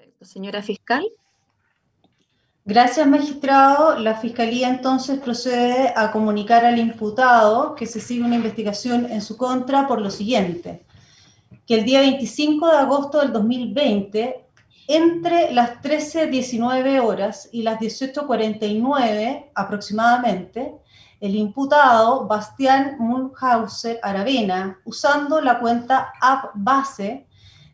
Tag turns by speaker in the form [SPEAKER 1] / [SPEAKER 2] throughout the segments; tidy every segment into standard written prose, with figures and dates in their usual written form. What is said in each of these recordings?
[SPEAKER 1] Perfecto. Señora fiscal.
[SPEAKER 2] Gracias, magistrado. La Fiscalía entonces procede a comunicar al imputado que se sigue una investigación en su contra por lo siguiente: que el día 25 de agosto del 2020, entre las 13:19 horas y las 18:49 aproximadamente, el imputado Bastián Mulhauser Aravena, usando la cuenta app base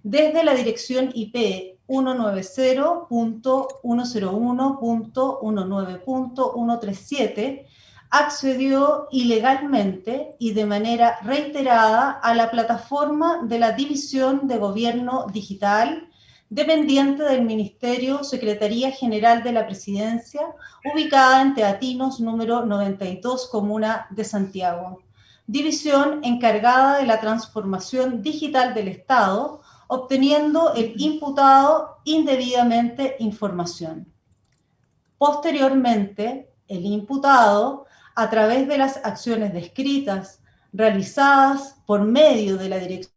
[SPEAKER 2] desde la dirección IP 190.101.109.137, accedió ilegalmente y de manera reiterada a la plataforma de la División de Gobierno Digital, dependiente del Ministerio Secretaría General de la Presidencia, ubicada en Teatinos número 92, Comuna de Santiago. División encargada de la transformación digital del Estado, obteniendo el imputado indebidamente información. Posteriormente, el imputado, a través de las acciones descritas realizadas por medio de la dirección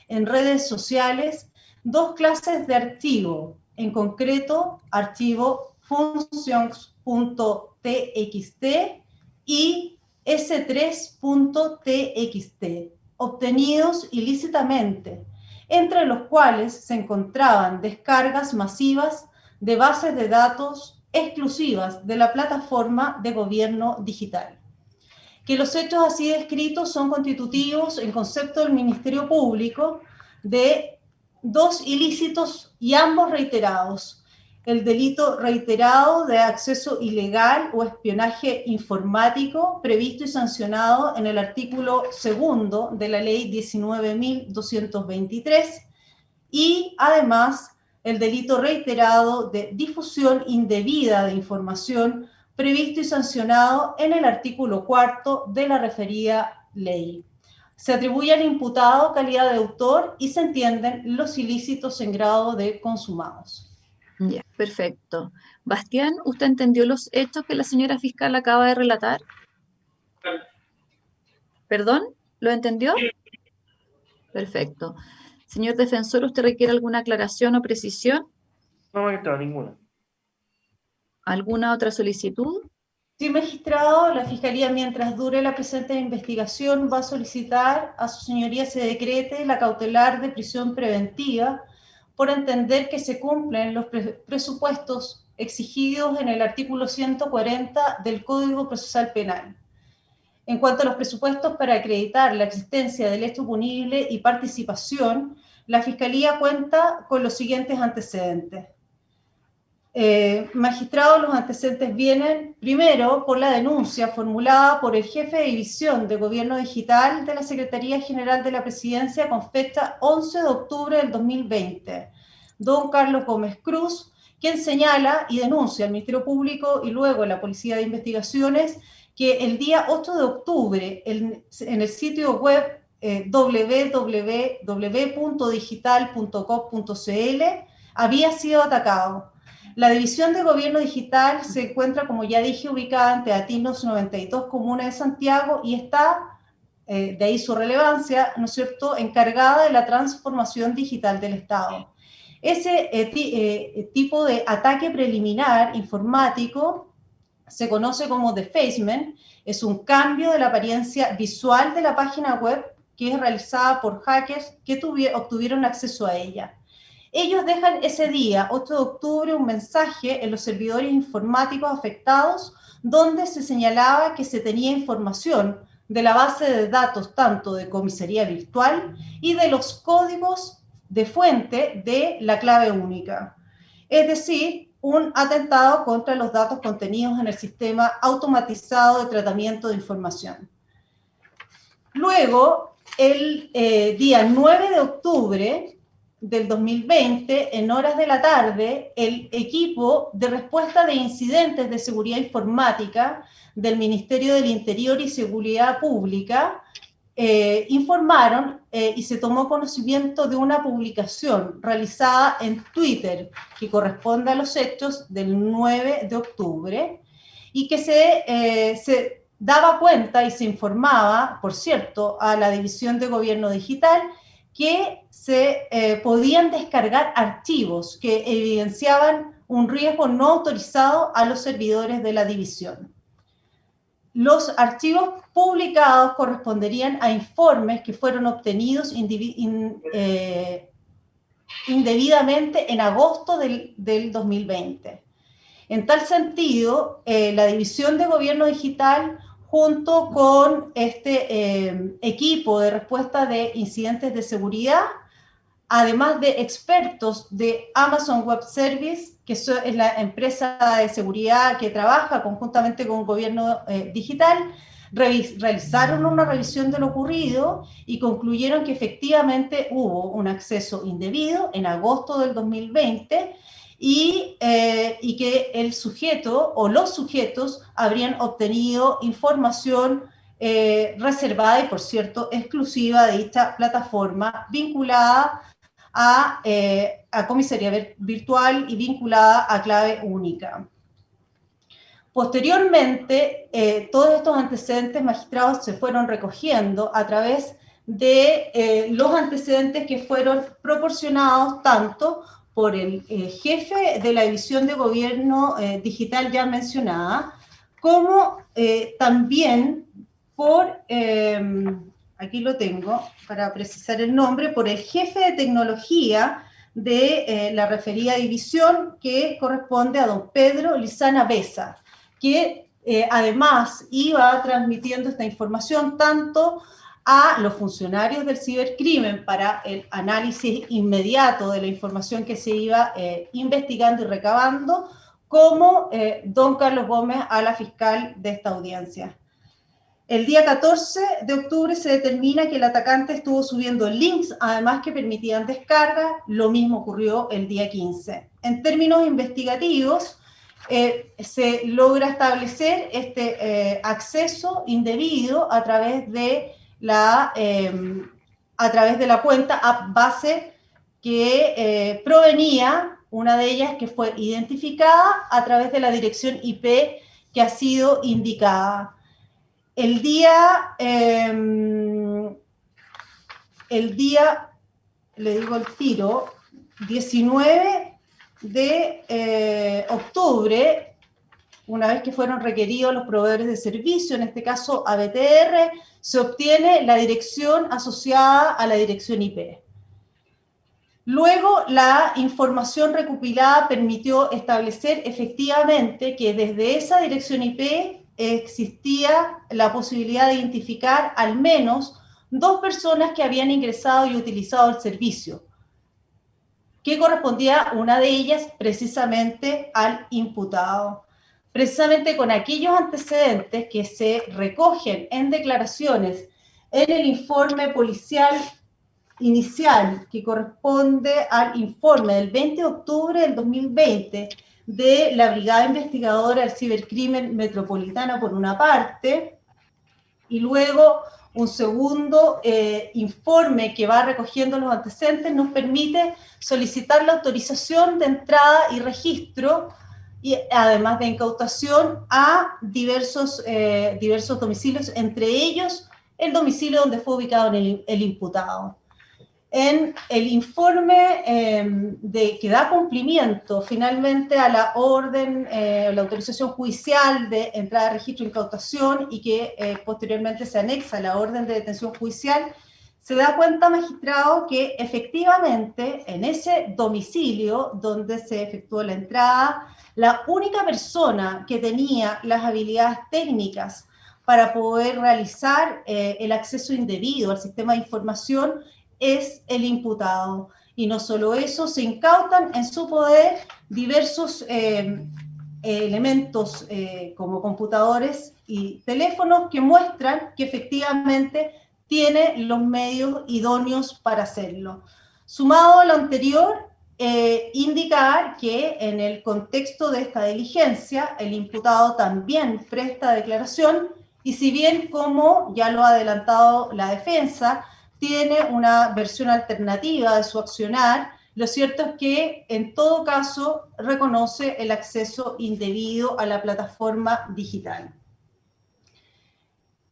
[SPEAKER 2] en redes sociales, dos clases de archivo, en concreto, archivo functions.txt y s3.txt, obtenidos ilícitamente, entre los cuales se encontraban descargas masivas de bases de datos exclusivas de la plataforma de gobierno digital. Que los hechos así descritos son constitutivos en concepto del Ministerio Público de dos ilícitos y ambos reiterados: el delito reiterado de acceso ilegal o espionaje informático, previsto y sancionado en el artículo 2 de la ley 19.223, y además el delito reiterado de difusión indebida de información, previsto y sancionado en el artículo 4 de la referida ley. Se atribuye al imputado calidad de autor y se entienden los ilícitos en grado de consumados.
[SPEAKER 1] Ya, perfecto. Bastián, ¿usted entendió los hechos que la señora fiscal acaba de relatar? ¿Perdón? ¿Lo entendió? Perfecto. Señor defensor, ¿usted requiere alguna aclaración o precisión?
[SPEAKER 3] No, magistrado, ninguna.
[SPEAKER 1] ¿Alguna otra solicitud?
[SPEAKER 2] Sí, magistrado, la Fiscalía, mientras dure la presente investigación, va a solicitar a su señoría se decrete la cautelar de prisión preventiva por entender que se cumplen los presupuestos exigidos en el artículo 140 del Código Procesal Penal. En cuanto a los presupuestos para acreditar la existencia del hecho punible y participación, la Fiscalía cuenta con los siguientes antecedentes. Magistrado, los antecedentes vienen primero por la denuncia formulada por el jefe de división de Gobierno Digital de la Secretaría General de la Presidencia con fecha 11 de octubre del 2020, don Carlos Gómez Cruz, quien señala y denuncia al Ministerio Público y luego a la Policía de Investigaciones que el día 8 de octubre en el sitio web www.digital.gov.cl había sido atacado. La División de Gobierno Digital se encuentra, como ya dije, ubicada en Teatinos 92, Comuna de Santiago, y está, de ahí su relevancia, ¿no es cierto?, encargada de la transformación digital del Estado. Ese tipo de ataque preliminar informático se conoce como defacement, es un cambio de la apariencia visual de la página web que es realizada por hackers que obtuvieron acceso a ella. Ellos dejan ese día, 8 de octubre, un mensaje en los servidores informáticos afectados donde se señalaba que se tenía información de la base de datos tanto de comisaría virtual y de los códigos de fuente de la clave única. Es decir, un atentado contra los datos contenidos en el sistema automatizado de tratamiento de información. Luego, el día 9 de octubre del 2020, en horas de la tarde, el equipo de respuesta de incidentes de seguridad informática del Ministerio del Interior y Seguridad Pública informaron y se tomó conocimiento de una publicación realizada en Twitter que corresponde a los hechos del 9 de octubre y que se daba cuenta y se informaba, por cierto, a la División de Gobierno Digital que se podían descargar archivos que evidenciaban un riesgo no autorizado a los servidores de la división. Los archivos publicados corresponderían a informes que fueron obtenidos indebidamente en agosto del 2020. En tal sentido, la División de Gobierno Digital, junto con este equipo de respuesta de incidentes de seguridad, además de expertos de Amazon Web Service, que es la empresa de seguridad que trabaja conjuntamente con Gobierno Digital, realizaron una revisión de lo ocurrido y concluyeron que efectivamente hubo un acceso indebido en agosto del 2020 y que el sujeto o los sujetos habrían obtenido información reservada y, por cierto, exclusiva de dicha plataforma vinculada a comisaría virtual y vinculada a clave única. Posteriormente, todos estos antecedentes magistrados se fueron recogiendo a través de los antecedentes que fueron proporcionados tanto por el jefe de la División de Gobierno Digital ya mencionada, como también por, aquí lo tengo para precisar el nombre, por el jefe de tecnología de la referida división, que corresponde a don Pedro Lizana Besa, que además iba transmitiendo esta información tanto a los funcionarios del cibercrimen para el análisis inmediato de la información que se iba investigando y recabando, como don Carlos Gómez a la fiscal de esta audiencia. El día 14 de octubre se determina que el atacante estuvo subiendo links, además que permitían descarga. Lo mismo ocurrió el día 15. En términos investigativos, se logra establecer este acceso indebido a través de la cuenta app base que provenía, una de ellas que fue identificada a través de la dirección IP que ha sido indicada. El día, le digo el tiro, 19 de octubre, una vez que fueron requeridos los proveedores de servicio, en este caso ABTR, se obtiene la dirección asociada a la dirección IP. Luego, la información recopilada permitió establecer efectivamente que desde esa dirección IP existía la posibilidad de identificar al menos 2 personas que habían ingresado y utilizado el servicio, que correspondía una de ellas precisamente al imputado. Precisamente con aquellos antecedentes que se recogen en declaraciones en el informe policial inicial, que corresponde al informe del 20 de octubre del 2020 de la Brigada Investigadora del Cibercrimen Metropolitana por una parte, y luego un segundo informe que va recogiendo los antecedentes, nos permite solicitar la autorización de entrada y registro, y además de incautación, a diversos domicilios, entre ellos el domicilio donde fue ubicado el imputado. En el informe que da cumplimiento finalmente a la orden, la autorización judicial de entrada, registro e incautación, y que posteriormente se anexa a la orden de detención judicial, se da cuenta, magistrado, que efectivamente en ese domicilio donde se efectuó la entrada, la única persona que tenía las habilidades técnicas para poder realizar el acceso indebido al sistema de información es el imputado. Y no solo eso, se incautan en su poder diversos elementos como computadores y teléfonos que muestran que efectivamente tiene los medios idóneos para hacerlo. Sumado a lo anterior, indicar que en el contexto de esta diligencia, el imputado también presta declaración, y si bien, como ya lo ha adelantado la defensa, tiene una versión alternativa de su accionar, lo cierto es que en todo caso reconoce el acceso indebido a la plataforma digital.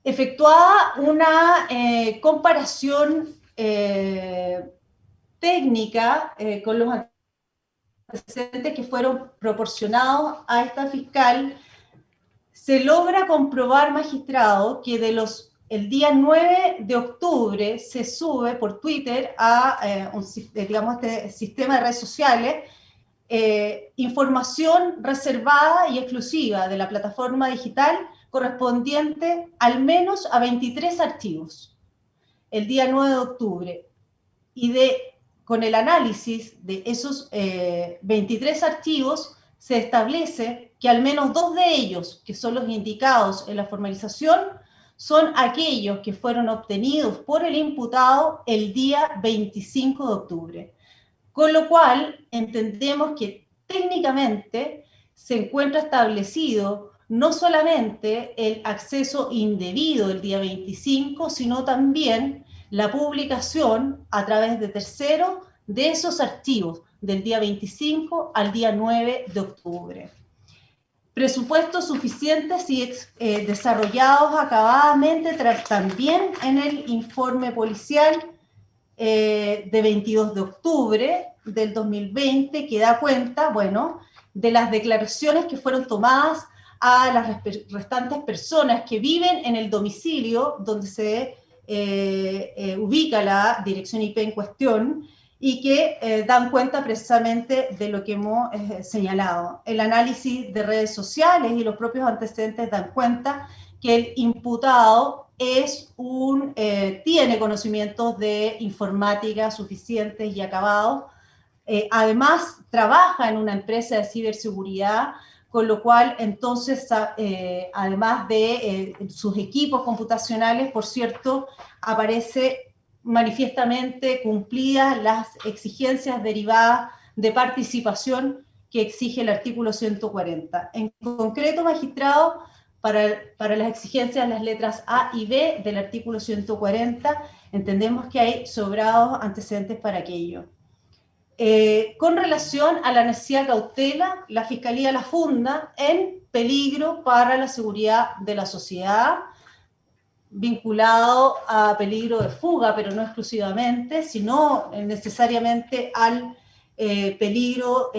[SPEAKER 2] efectuada una comparación técnica con los antecedentes que fueron proporcionados a esta fiscal. Se logra comprobar, magistrado, que el día 9 de octubre se sube por Twitter a digamos, este sistema de redes sociales información reservada y exclusiva de la plataforma digital correspondiente al menos a 23 archivos el día 9 de octubre. Y con el análisis de esos 23 archivos se establece que al menos 2 de ellos, que son los indicados en la formalización, son aquellos que fueron obtenidos por el imputado el día 25 de octubre. Con lo cual, entendemos que técnicamente se encuentra establecido no solamente el acceso indebido el día 25, sino también la publicación a través de terceros de esos archivos del día 25 al día 9 de octubre. Presupuestos suficientes y desarrollados acabadamente también en el informe policial de 22 de octubre del 2020, que da cuenta, bueno, de las declaraciones que fueron tomadas a las restantes personas que viven en el domicilio donde se ubica la dirección IP en cuestión y que dan cuenta precisamente de lo que hemos señalado. El análisis de redes sociales y los propios antecedentes dan cuenta que el imputado tiene conocimientos de informática suficientes y acabados. Además, trabaja en una empresa de ciberseguridad, con lo cual, entonces, además de sus equipos computacionales, por cierto, aparece manifiestamente cumplidas las exigencias derivadas de participación que exige el artículo 140. En concreto, magistrado, para las exigencias, las letras A y B del artículo 140, entendemos que hay sobrados antecedentes para aquello. Con relación a la necesidad de cautela, la Fiscalía la funda en peligro para la seguridad de la sociedad, vinculado a peligro de fuga, pero no exclusivamente, sino necesariamente al peligro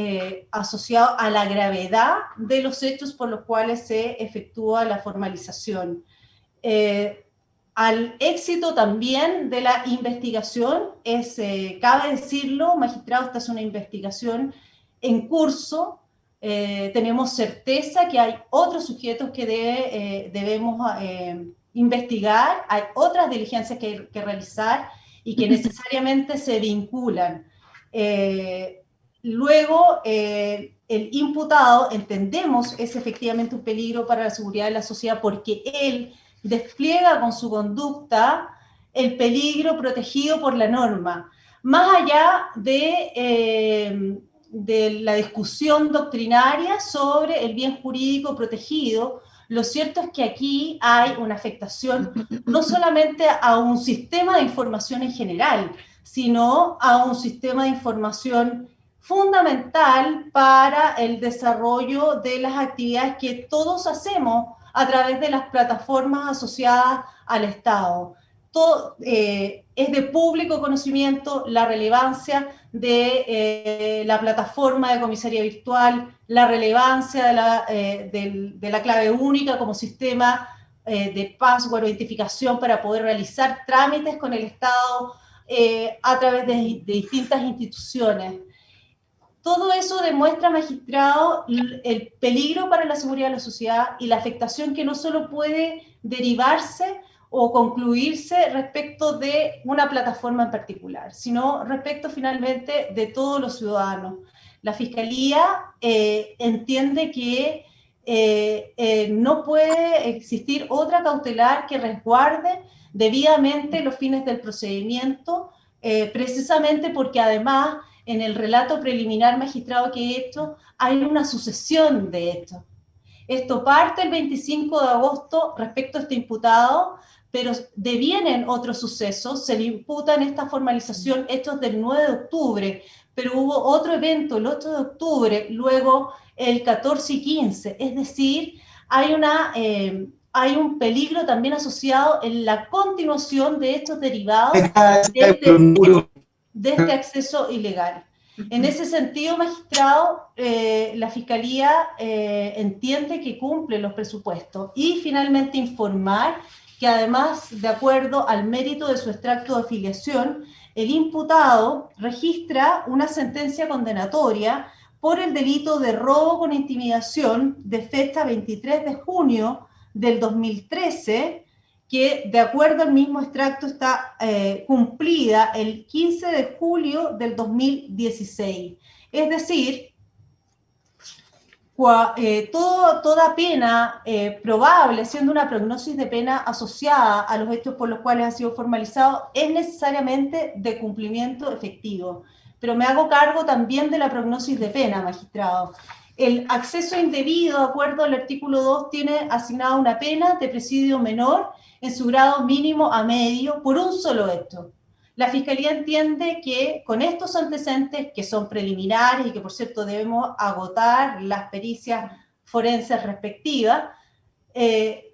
[SPEAKER 2] asociado a la gravedad de los hechos por los cuales se efectúa la formalización. Al éxito también de la investigación, cabe decirlo, magistrado, esta es una investigación en curso, tenemos certeza que hay otros sujetos que debemos investigar, hay otras diligencias que realizar y que necesariamente se vinculan. Luego, el imputado, entendemos, es efectivamente un peligro para la seguridad de la sociedad porque él despliega con su conducta el peligro protegido por la norma. Más allá de la discusión doctrinaria sobre el bien jurídico protegido, lo cierto es que aquí hay una afectación no solamente a un sistema de información en general, sino a un sistema de información fundamental para el desarrollo de las actividades que todos hacemos a través de las plataformas asociadas al Estado. Es de público conocimiento la relevancia de la plataforma de comisaría virtual, la relevancia de la clave única como sistema de password o identificación para poder realizar trámites con el Estado a través de distintas instituciones. Todo eso demuestra, magistrado, el peligro para la seguridad de la sociedad y la afectación que no solo puede derivarse o concluirse respecto de una plataforma en particular, sino respecto finalmente de todos los ciudadanos. La Fiscalía entiende que no puede existir otra cautelar que resguarde debidamente los fines del procedimiento, precisamente porque además en el relato preliminar, magistrado, que he hecho, hay una sucesión de hechos. Esto parte el 25 de agosto respecto a este imputado, pero devienen otros sucesos, se le imputan esta formalización hechos del 9 de octubre, pero hubo otro evento el 8 de octubre, luego el 14 y 15, es decir, hay una hay un peligro también asociado en la continuación de estos derivados de este acceso ilegal. En ese sentido, magistrado, la Fiscalía entiende que cumple los presupuestos y finalmente informar que además, de acuerdo al mérito de su extracto de afiliación, el imputado registra una sentencia condenatoria por el delito de robo con intimidación de fecha 23 de junio del 2013, que de acuerdo al mismo extracto está cumplida el 15 de julio del 2016. Es decir, toda pena probable, siendo una prognosis de pena asociada a los hechos por los cuales ha sido formalizado, es necesariamente de cumplimiento efectivo. Pero me hago cargo también de la prognosis de pena, magistrado. El acceso indebido, de acuerdo al artículo 2, tiene asignada una pena de presidio menor en su grado mínimo a medio por un solo hecho. La Fiscalía entiende que con estos antecedentes, que son preliminares y que, por cierto, debemos agotar las pericias forenses respectivas,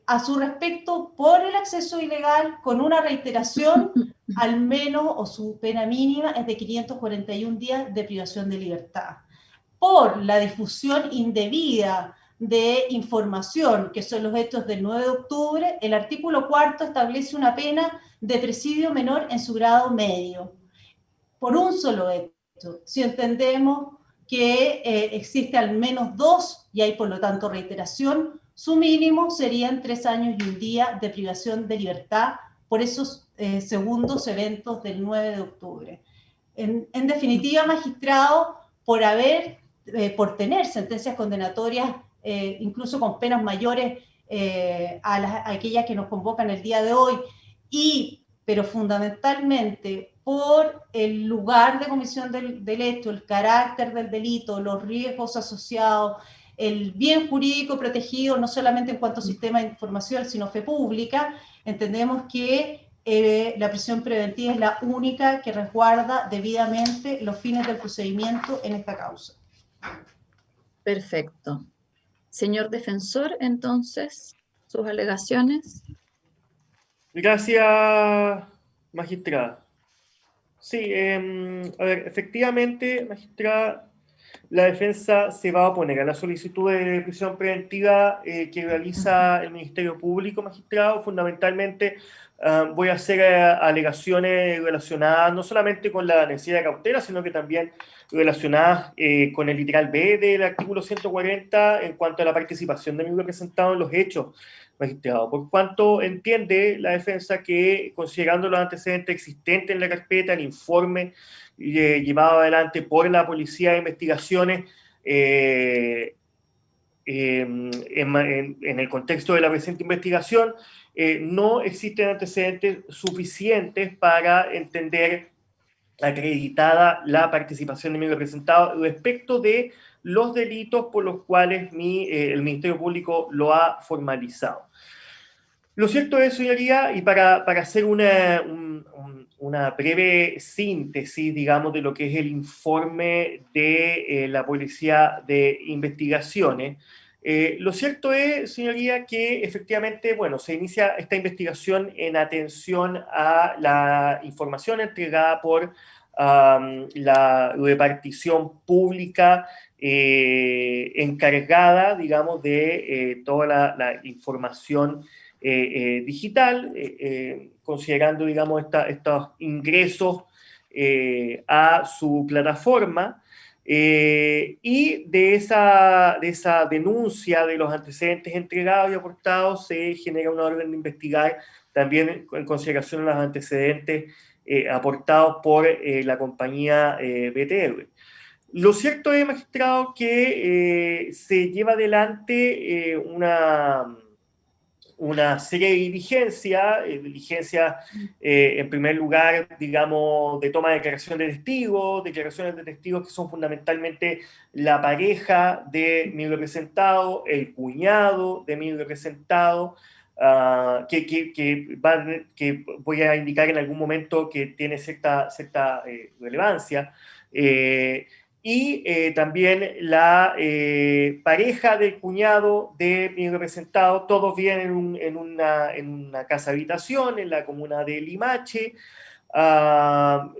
[SPEAKER 2] a su respecto, por el acceso ilegal, con una reiteración, al menos, o su pena mínima, es de 541 días de privación de libertad. Por la difusión indebida de información, que son los hechos del 9 de octubre, el artículo 4 establece una pena de presidio menor en su grado medio, por un solo hecho. Si entendemos que existe al menos dos, y hay por lo tanto reiteración, su mínimo serían 3 años y un día de privación de libertad por esos segundos eventos del 9 de octubre. En definitiva, magistrado, por tener sentencias condenatorias, incluso con penas mayores a aquellas que nos convocan el día de hoy, pero fundamentalmente por el lugar de comisión del hecho, el carácter del delito, los riesgos asociados, el bien jurídico protegido, no solamente en cuanto a sistema de información, sino fe pública, entendemos que la prisión preventiva es la única que resguarda debidamente los fines del procedimiento en esta causa.
[SPEAKER 1] Perfecto. Señor defensor, entonces, sus alegaciones.
[SPEAKER 3] Gracias, magistrada. Sí, a ver, efectivamente, magistrada, la defensa se va a oponer a la solicitud de prisión preventiva que realiza el Ministerio Público, magistrado. Fundamentalmente voy a hacer alegaciones relacionadas no solamente con la necesidad de cautela, sino que también relacionadas con el literal B del artículo 140 en cuanto a la participación de mi representado en los hechos, magistrado. Por cuanto entiende la defensa que, considerando los antecedentes existentes en la carpeta, el informe llevado adelante por la Policía de Investigaciones en el contexto de la presente investigación, no existen antecedentes suficientes para entender acreditada la participación de mi representado respecto de los delitos por los cuales el Ministerio Público lo ha formalizado. Lo cierto es, señoría, y para hacer una breve síntesis, digamos, de lo que es el informe de la Policía de Investigaciones, lo cierto es, señoría, que efectivamente, bueno, se inicia esta investigación en atención a la información entregada por la repartición pública encargada, digamos, de toda la información digital, considerando, digamos, estos ingresos a su plataforma, y de esa denuncia de los antecedentes entregados y aportados se genera una orden de investigar también en consideración a los antecedentes aportados por la compañía BTR. Lo cierto es, magistrado, que se lleva adelante una serie de diligencias, en primer lugar, digamos, de toma de declaraciones de testigos que son fundamentalmente la pareja de mi representado, el cuñado de mi representado, que voy a indicar en algún momento que tiene cierta relevancia, y también la pareja del cuñado de mi representado, todos viven en una casa habitación en la comuna de Limache,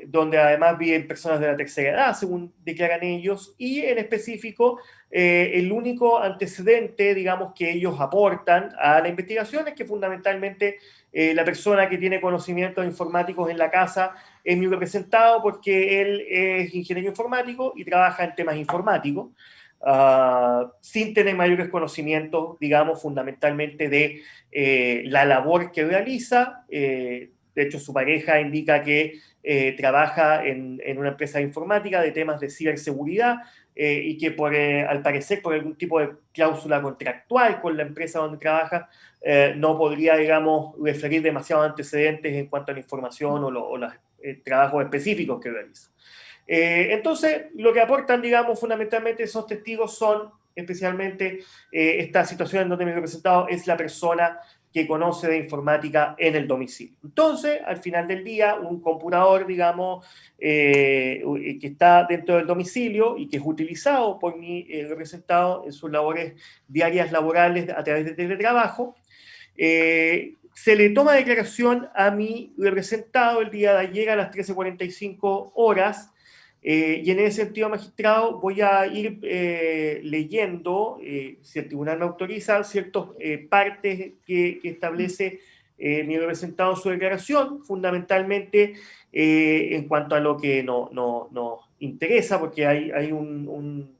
[SPEAKER 3] donde además viven personas de la tercera edad, según declaran ellos, y en específico el único antecedente, digamos, que ellos aportan a la investigación es que fundamentalmente la persona que tiene conocimientos informáticos en la casa es mi representado porque él es ingeniero informático y trabaja en temas informáticos, sin tener mayores conocimientos, digamos, fundamentalmente de la labor que realiza. De hecho, su pareja indica que trabaja en una empresa de informática de temas de ciberseguridad y que al parecer por algún tipo de cláusula contractual con la empresa donde trabaja, no podría, digamos, referir demasiados antecedentes en cuanto a la información o los trabajos específicos que realiza. Entonces, lo que aportan, digamos, fundamentalmente esos testigos son especialmente esta situación en donde mi representado es la persona que conoce de informática en el domicilio. Entonces, al final del día, un computador, digamos, que está dentro del domicilio y que es utilizado por mi representado en sus labores diarias laborales a través de teletrabajo, se le toma declaración a mi representado el día de ayer a las 13:45 horas. Y en ese sentido, magistrado, voy a ir leyendo, si el tribunal me autoriza, ciertas partes que establece mi representado en su declaración, fundamentalmente en cuanto a lo que nos interesa, porque hay un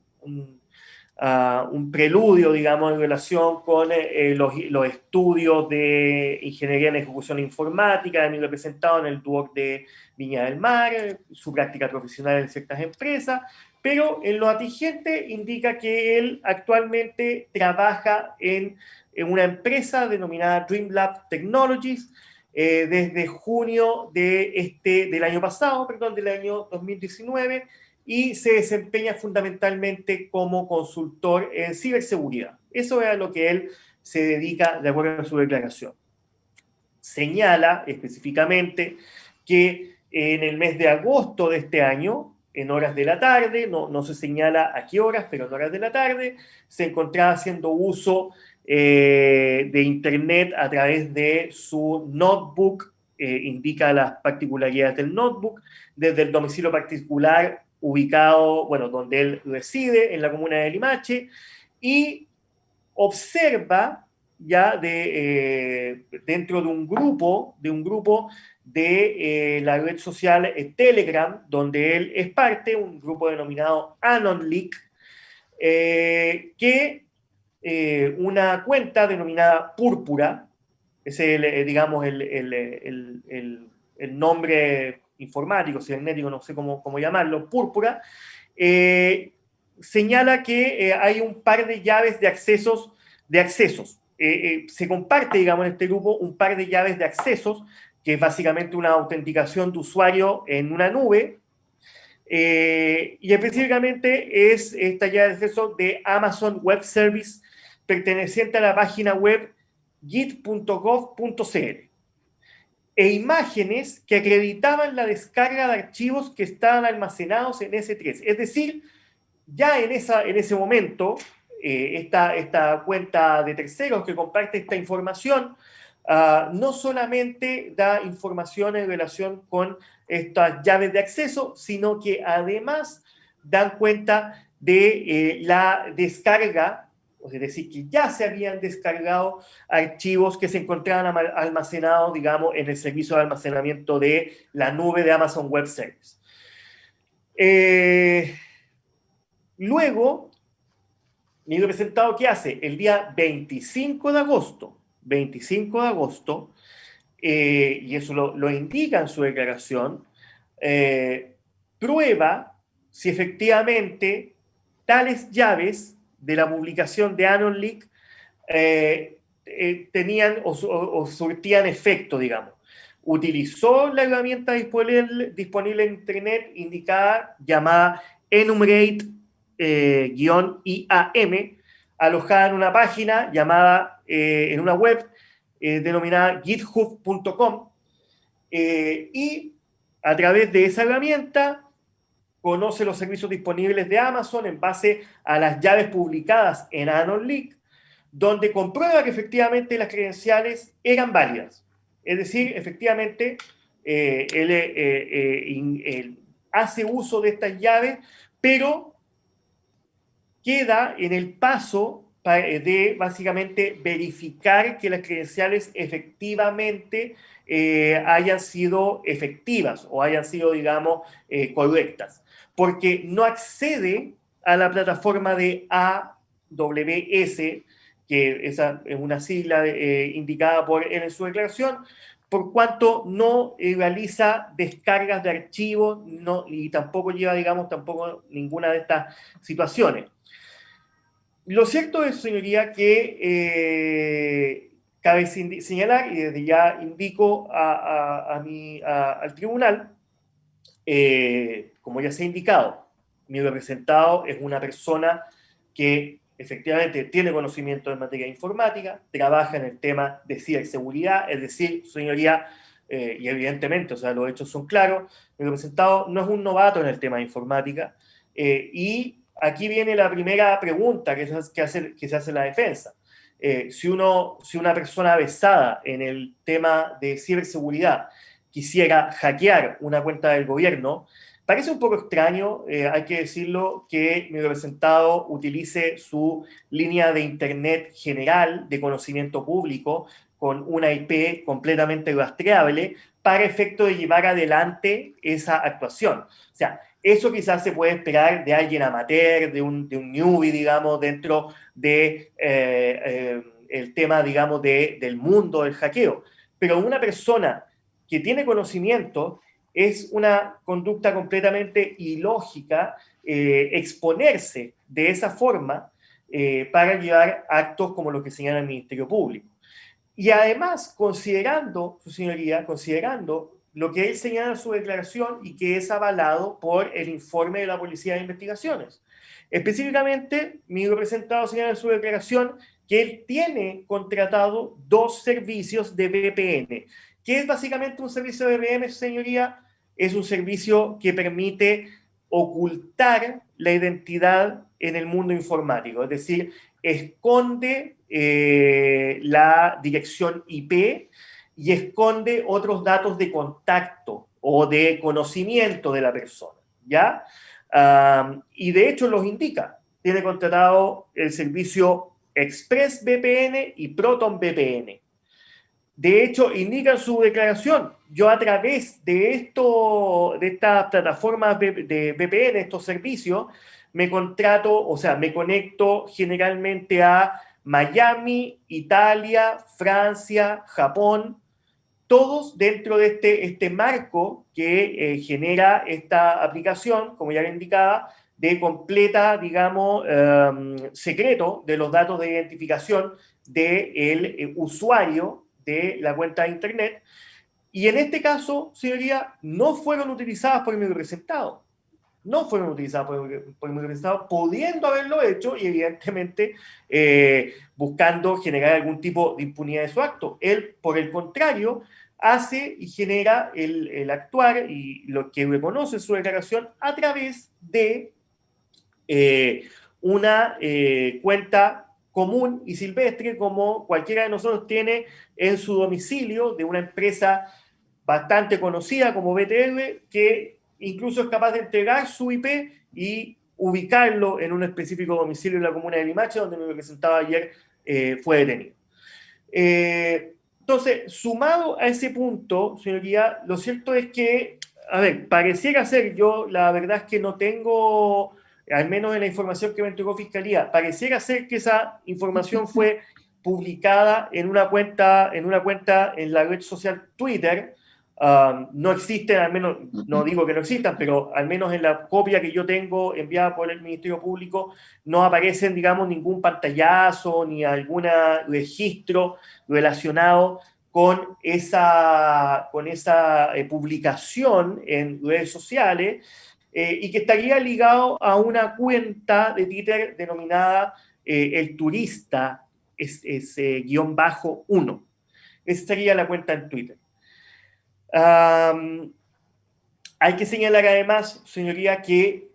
[SPEAKER 3] preludio, digamos, en relación con los estudios de ingeniería en ejecución informática de mi representado en el DUOC de Viña del Mar, su práctica profesional en ciertas empresas, pero en lo atingente indica que él actualmente trabaja en una empresa denominada DreamLab Technologies desde junio del año pasado, perdón, del año 2019, y se desempeña fundamentalmente como consultor en ciberseguridad. Eso es a lo que él se dedica de acuerdo a su declaración. Señala específicamente que en el mes de agosto de este año, en horas de la tarde, no se señala a qué horas, pero en horas de la tarde, se encontraba haciendo uso de Internet a través de su notebook, indica las particularidades del notebook, desde el domicilio particular ubicado, bueno, donde él reside, en la comuna de Limache, y observa ya dentro de un grupo de la red social Telegram, donde él es parte, un grupo denominado AnonLeak, que una cuenta denominada Púrpura, es digamos el nombre informático, cibernético, no sé cómo llamarlo, Púrpura, señala que hay un par de llaves de accesos. Se comparte, digamos, en este grupo un par de llaves de accesos, que es básicamente una autenticación de usuario en una nube, y específicamente es esta llave de acceso de Amazon Web Service perteneciente a la página web git.gov.cl, e imágenes que acreditaban la descarga de archivos que estaban almacenados en S3. Es decir, ya en ese momento, esta cuenta de terceros que comparte esta información, no solamente da información en relación con estas llaves de acceso, sino que además dan cuenta de la descarga, es decir, que ya se habían descargado archivos que se encontraban almacenados, digamos, en el servicio de almacenamiento de la nube de Amazon Web Service. Luego, mi representado, ¿qué hace? El día 25 de agosto, y eso lo indica en su declaración, prueba si efectivamente tales llaves de la publicación de AnonLeak tenían o surtían efecto, digamos. Utilizó la herramienta disponible en Internet indicada, llamada Enumerate-IAM, alojada en una página llamada, en una web denominada github.com, y a través de esa herramienta conoce los servicios disponibles de Amazon en base a las llaves publicadas en AnonLeak, donde comprueba que efectivamente las credenciales eran válidas. Es decir, efectivamente, él hace uso de estas llaves, pero queda en el paso de básicamente verificar que las credenciales efectivamente hayan sido efectivas o hayan sido, digamos, correctas. Porque no accede a la plataforma de AWS, que esa es una sigla indicada por él en su declaración, por cuanto no realiza descargas de archivos y tampoco lleva, digamos, tampoco ninguna de estas situaciones. Lo cierto es, señoría, que cabe señalar, y desde ya indico al tribunal, como ya se ha indicado, mi representado es una persona que efectivamente tiene conocimiento en materia informática, trabaja en el tema de ciberseguridad, es decir, señoría, y evidentemente, o sea, los hechos son claros, mi representado no es un novato en el tema de informática, y aquí viene la primera pregunta que se hace la defensa. Si una persona avesada en el tema de ciberseguridad quisiera hackear una cuenta del gobierno, parece un poco extraño, hay que decirlo, que mi representado utilice su línea de internet general de conocimiento público con una IP completamente rastreable para efecto de llevar adelante esa actuación. O sea, eso quizás se puede esperar de alguien amateur, de un newbie, digamos, dentro de el tema, digamos, del mundo del hackeo. Pero una persona que tiene conocimiento, es una conducta completamente ilógica exponerse de esa forma para llevar actos como los que señala el Ministerio Público. Y además, considerando, su señoría, considerando lo que él señala en su declaración y que es avalado por el informe de la Policía de Investigaciones. Específicamente, mi representado señala en su declaración que él tiene contratado 2 servicios de VPN. ¿Qué es básicamente un servicio de VPN, señoría? Es un servicio que permite ocultar la identidad en el mundo informático, es decir, esconde la dirección IP y esconde otros datos de contacto o de conocimiento de la persona, ¿ya? Y de hecho los indica. Tiene contratado el servicio ExpressVPN y ProtonVPN. De hecho, indica en su declaración, yo a través de estas plataformas de VPN, estos servicios, me contrato, o sea, me conecto generalmente a Miami, Italia, Francia, Japón, todos dentro de este marco que genera esta aplicación, como ya le indicaba, de completa, digamos, secreto de los datos de identificación del usuario de la cuenta de Internet. Y en este caso, señoría, no fueron utilizadas por mi representado. No fueron utilizadas por mi representado, pudiendo haberlo hecho y evidentemente buscando generar algún tipo de impunidad de su acto. Él, por el contrario, hace y genera el actuar y lo que reconoce su declaración a través de una cuenta común y silvestre como cualquiera de nosotros tiene en su domicilio de una empresa bastante conocida como BTR, que incluso es capaz de entregar su IP y ubicarlo en un específico domicilio en la comuna de Limache, donde mi representado ayer fue detenido. Entonces, sumado a ese punto, señoría, lo cierto es que, a ver, pareciera ser, yo la verdad es que no tengo, al menos en la información que me entregó Fiscalía, pareciera ser que esa información fue publicada en una cuenta en la red social Twitter. No existen, al menos, no digo que no existan, pero al menos en la copia que yo tengo enviada por el Ministerio Público no aparecen, digamos, ningún pantallazo ni algún registro relacionado con esa publicación en redes sociales y que estaría ligado a una cuenta de Twitter denominada El Turista _1. Esa sería la cuenta en Twitter. Hay que señalar además, señoría, que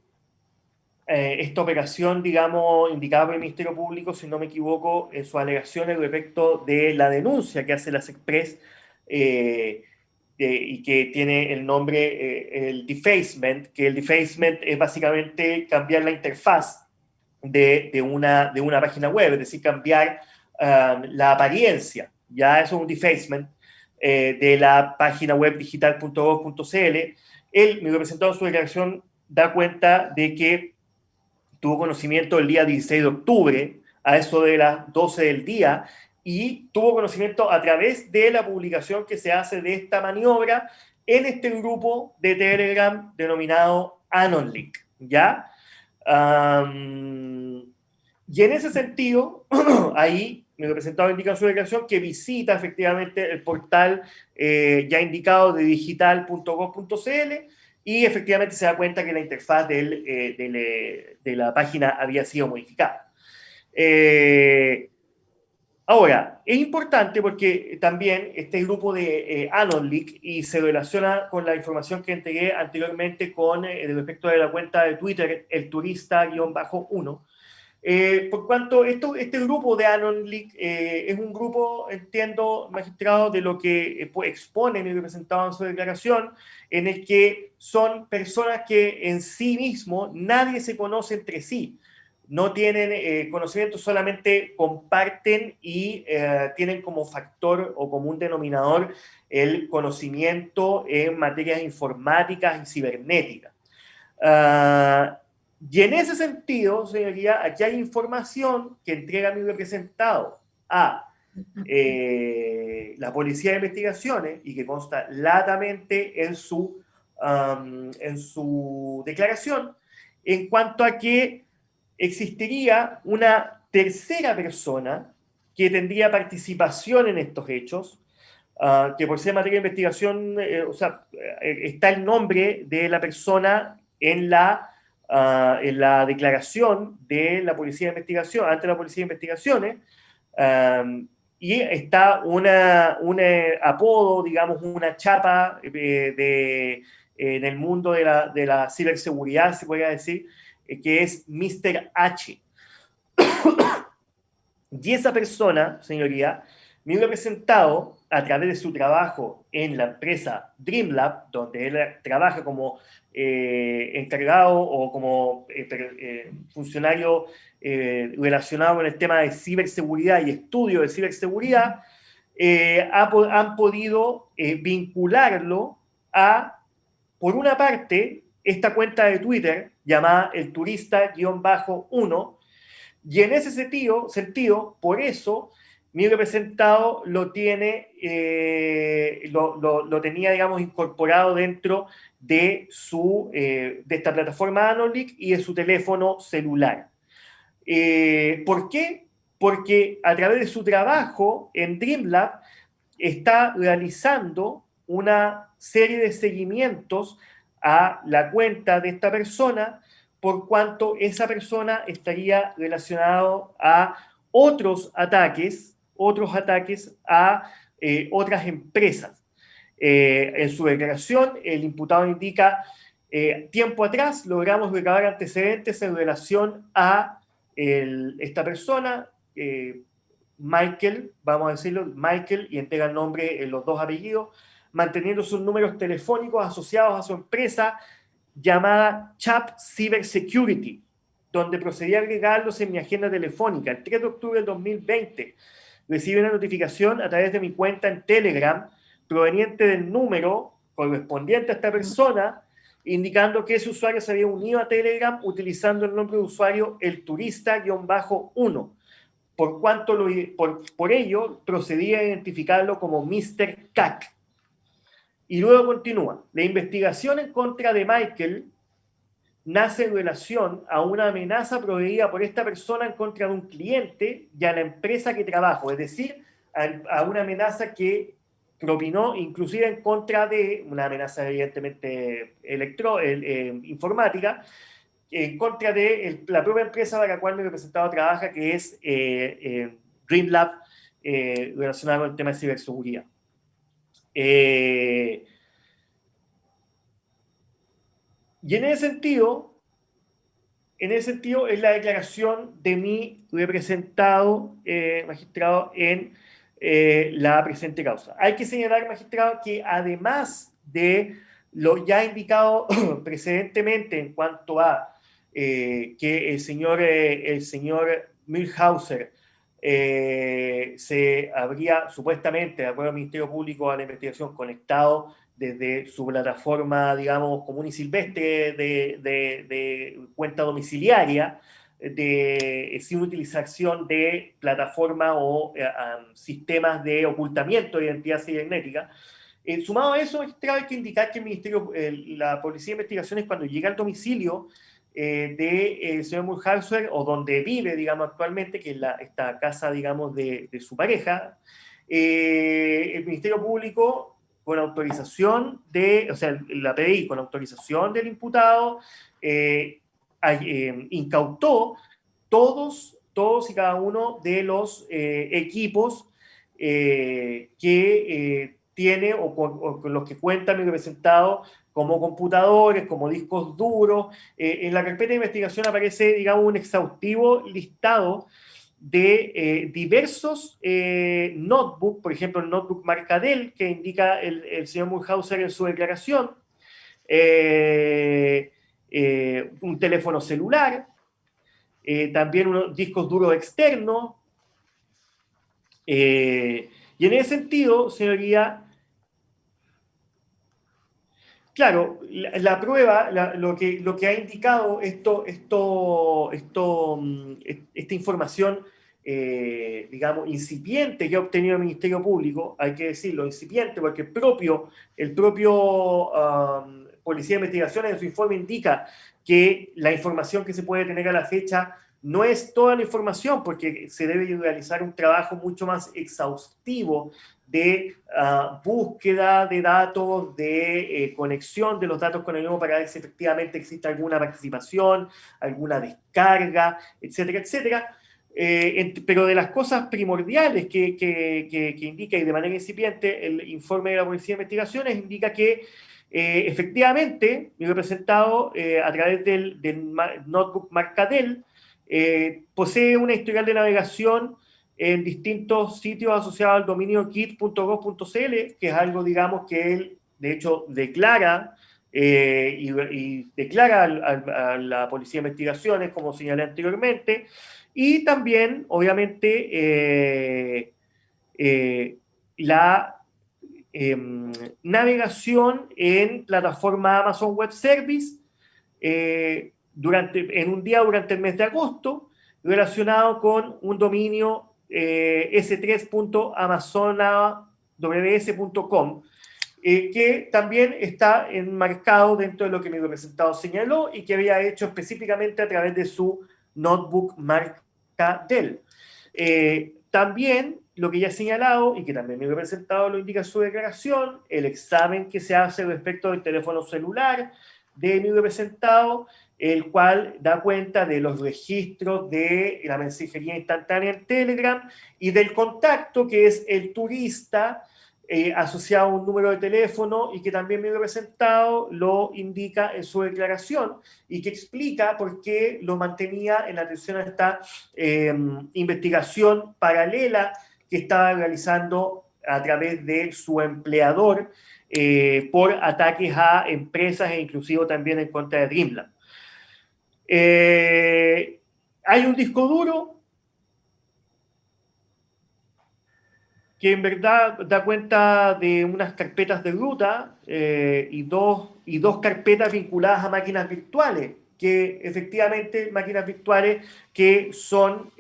[SPEAKER 3] esta operación, digamos, indicada por el Ministerio Público, si no me equivoco, en sus alegaciones respecto de la denuncia que hace las Express y que tiene el nombre, el defacement, que el defacement es básicamente cambiar la interfaz de una página web, es decir, cambiar la apariencia. Ya eso es un defacement de la página web digital.gov.cl. Mi representado en su declaración da cuenta de que tuvo conocimiento el día 16 de octubre, a eso de las 12 del día, y tuvo conocimiento a través de la publicación que se hace de esta maniobra en este grupo de Telegram denominado AnonLeak, ¿ya? Y en ese sentido, ahí mi representado indica en su declaración que visita efectivamente el portal ya indicado de digital.gov.cl y efectivamente se da cuenta que la interfaz de la página había sido modificada. Ahora, es importante porque también este grupo de AnonLeak y se relaciona con la información que entregué anteriormente con respecto de la cuenta de Twitter, el turista-1, por cuanto este grupo de AnonLeak es un grupo, entiendo, magistrado, de lo que expone mi representado en su declaración, en el que son personas que en sí mismo nadie se conoce entre sí. No tienen conocimiento, solamente comparten y tienen como factor o común denominador el conocimiento en materias informáticas y cibernéticas. Y en ese sentido, señoría, aquí hay información que entrega mi representado a la Policía de Investigaciones y que consta latamente en su declaración en cuanto a que existiría una tercera persona que tendría participación en estos hechos, que por ser materia de investigación, o sea, está el nombre de la persona en la declaración de la Policía de Investigación, ante la Policía de Investigaciones, y está un apodo, digamos, una chapa en el mundo de la ciberseguridad, se podría decir, que es Mr. H. Y esa persona, señoría, me ha representado a través de su trabajo en la empresa DreamLab, donde él trabaja como encargado o como funcionario relacionado con el tema de ciberseguridad y estudio de ciberseguridad, han podido vincularlo a, por una parte, esta cuenta de Twitter llamada el turista-1, y en ese sentido, por eso, mi representado lo tenía, digamos, incorporado dentro de esta plataforma AnonLeak y de su teléfono celular. ¿Por qué? Porque a través de su trabajo en DreamLab está realizando una serie de seguimientos a la cuenta de esta persona, por cuanto esa persona estaría relacionado a otros ataques a otras empresas. En su declaración, el imputado indica, tiempo atrás logramos recabar antecedentes en relación a esta persona, Michael, vamos a decirlo, Michael, y entrega el nombre en los dos apellidos, manteniendo sus números telefónicos asociados a su empresa llamada Chap Cybersecurity, donde procedí a agregarlos en mi agenda telefónica. El 3 de octubre del 2020 recibí una notificación a través de mi cuenta en Telegram proveniente del número correspondiente a esta persona, indicando que ese usuario se había unido a Telegram utilizando el nombre de usuario el turista-1, por ello procedí a identificarlo como Mr. CAC. Y luego continúa. La investigación en contra de Michael nace en relación a una amenaza proveída por esta persona en contra de un cliente y a la empresa que trabajo, es decir, a una amenaza que propinó inclusive en contra de una amenaza evidentemente informática, en contra de la propia empresa para la cual mi representado trabaja, que es DreamLab, relacionada con el tema de ciberseguridad. Y en ese sentido es la declaración de mi representado, magistrado, en la presente causa. Hay que señalar, magistrado, que además de lo ya indicado precedentemente en cuanto a que el señor Milhauser se habría supuestamente, de acuerdo al Ministerio Público, a la investigación, conectado desde su plataforma, digamos, común y silvestre de cuenta domiciliaria, sin utilización de plataforma o sistemas de ocultamiento de identidad cibernética. Sumado a eso, hay que indicar que el Ministerio, la Policía de Investigaciones, cuando llega al domicilio del señor Mulhauser, o donde vive, digamos, actualmente, que es esta casa, digamos, de su pareja, el Ministerio Público, con autorización o sea, la PDI, con autorización del imputado, incautó todos y cada uno de los equipos que tiene o con los que cuenta mi representado, como computadores, como discos duros. En la carpeta de investigación aparece, digamos, un exhaustivo listado de diversos notebooks, por ejemplo, el notebook marca Dell, que indica el señor Mulhauser en su declaración, un teléfono celular, también unos discos duros externos, y en ese sentido, señoría, claro, la prueba, lo que ha indicado esta información, digamos, incipiente que ha obtenido el Ministerio Público, hay que decirlo, incipiente, porque el propio Policía de Investigaciones en su informe indica que la información que se puede tener a la fecha no es toda la información, porque se debe realizar un trabajo mucho más exhaustivo de búsqueda de datos, de conexión de los datos con el mismo para ver si efectivamente existe alguna participación, alguna descarga, etcétera, etcétera. Pero de las cosas primordiales que indica, y de manera incipiente, el informe de la Policía de Investigaciones indica que efectivamente mi representado, a través del notebook marca Dell, posee una historial de navegación en distintos sitios asociados al dominio kit.gov.cl, que es algo, digamos, que él, de hecho, declara y declara a la Policía de Investigaciones, como señalé anteriormente, y también, obviamente, la navegación en plataforma Amazon Web Service en un día durante el mes de agosto, relacionado con un dominio s3.amazonaws.com, que también está enmarcado dentro de lo que mi representado señaló y que había hecho específicamente a través de su notebook marca Dell. También lo que ya he señalado y que también mi representado lo indica en su declaración, el examen que se hace respecto del teléfono celular de mi representado, el cual da cuenta de los registros de la mensajería instantánea en Telegram y del contacto que es el turista asociado a un número de teléfono, y que también mi representado lo indica en su declaración y que explica por qué lo mantenía en atención a esta investigación paralela que estaba realizando a través de su empleador por ataques a empresas e inclusive también en contra de Dreamland. Hay un disco duro que en verdad da cuenta de unas carpetas de ruta y dos carpetas vinculadas a máquinas virtuales, que efectivamente máquinas virtuales que son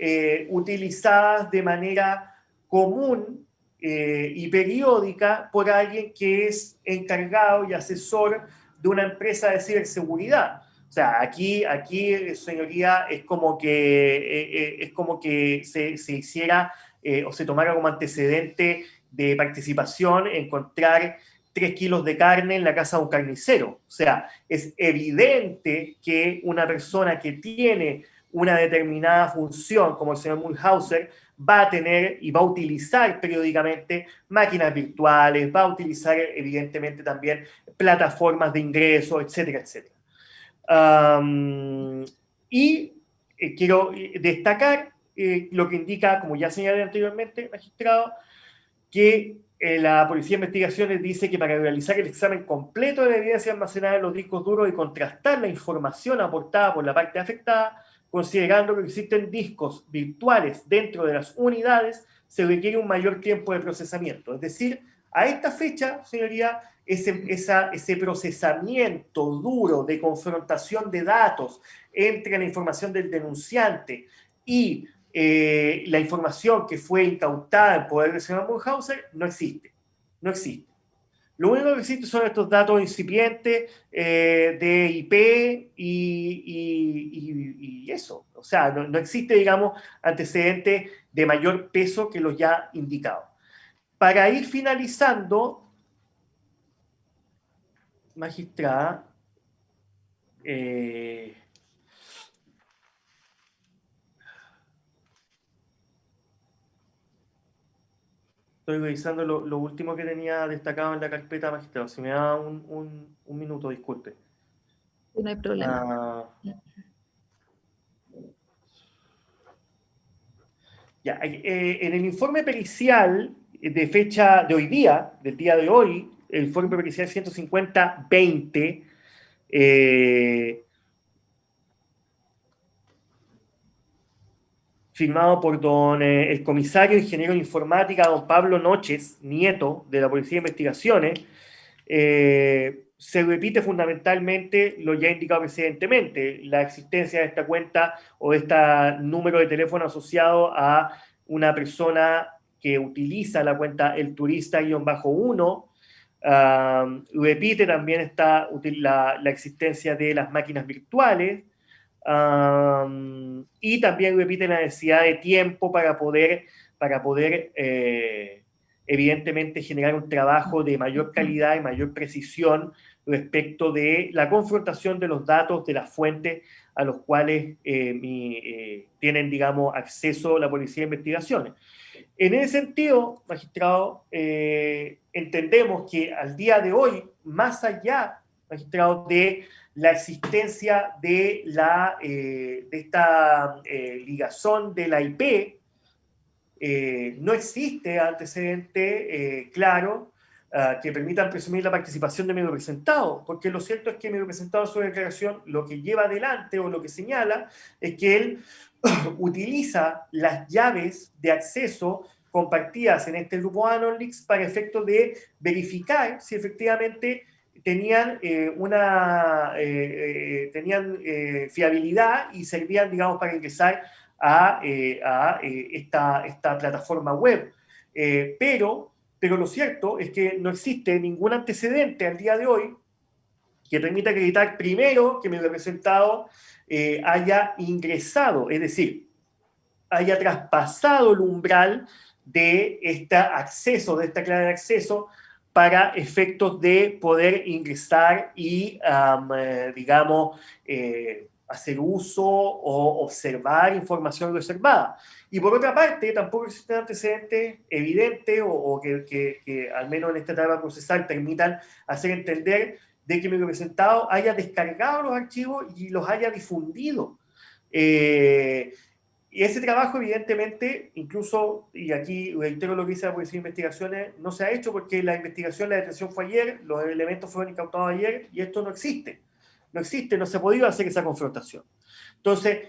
[SPEAKER 3] utilizadas de manera común y periódica por alguien que es encargado y asesor de una empresa de ciberseguridad. O sea, aquí señoría, es como que se hiciera o se tomara como antecedente de participación encontrar 3 kilos de carne en la casa de un carnicero. O sea, es evidente que una persona que tiene una determinada función, como el señor Mulhauser, va a tener y va a utilizar periódicamente máquinas virtuales, va a utilizar evidentemente también plataformas de ingreso, etcétera, etcétera. Y quiero destacar lo que indica, como ya señalé anteriormente, magistrado, que la Policía de Investigaciones dice que para realizar el examen completo de la evidencia almacenada en los discos duros y contrastar la información aportada por la parte afectada, considerando que existen discos virtuales dentro de las unidades, se requiere un mayor tiempo de procesamiento. Es decir, a esta fecha, señoría, ese procesamiento duro de confrontación de datos entre la información del denunciante y la información que fue incautada en poder del señor Munhauser no existe. No existe. Lo único que existe son estos datos incipientes de IP y eso. O sea, no existe, digamos, antecedente de mayor peso que los ya indicados. Para ir finalizando, magistrada, estoy revisando lo último que tenía destacado en la carpeta, magistrado. Si me da un minuto, disculpe.
[SPEAKER 1] No hay problema.
[SPEAKER 3] Ya, en el informe pericial de fecha de hoy día, del día de hoy, el informe pericial 150-20, firmado por el comisario ingeniero de informática, don Pablo Noches, nieto de la Policía de Investigaciones, se repite fundamentalmente lo ya indicado precedentemente, la existencia de esta cuenta o de este número de teléfono asociado a una persona que utiliza la cuenta el turista-1. Repite también la existencia de las máquinas virtuales, y también repite la necesidad de tiempo para poder evidentemente generar un trabajo de mayor calidad y mayor precisión respecto de la confrontación de los datos de las fuentes a los cuales tienen, digamos, acceso la Policía de Investigaciones. En ese sentido, magistrado, entendemos que al día de hoy, más allá, magistrado, de la existencia de esta ligazón de la IP, no existe antecedente claro que permitan presumir la participación de mi representado, porque lo cierto es que mi representado en su declaración lo que lleva adelante o lo que señala es que él utiliza las llaves de acceso compartidas en este grupo Anonlix para efectos de verificar si efectivamente tenían fiabilidad y servían, digamos, para ingresar a esta plataforma web. Pero lo cierto es que no existe ningún antecedente al día de hoy que permita acreditar primero que mi representado haya ingresado, es decir, haya traspasado el umbral de este acceso, de esta clave de acceso, para efectos de poder ingresar y, digamos, hacer uso o observar información reservada. Y por otra parte, tampoco existen antecedentes evidentes o que al menos en esta etapa procesal permitan hacer entender de que mi representado haya descargado los archivos y los haya difundido. Y ese trabajo, evidentemente, incluso, y aquí reitero lo que dice la Policía de Investigaciones, no se ha hecho porque la investigación, la detención fue ayer, los elementos fueron incautados ayer, y esto no existe. No existe, no se ha podido hacer esa confrontación. Entonces,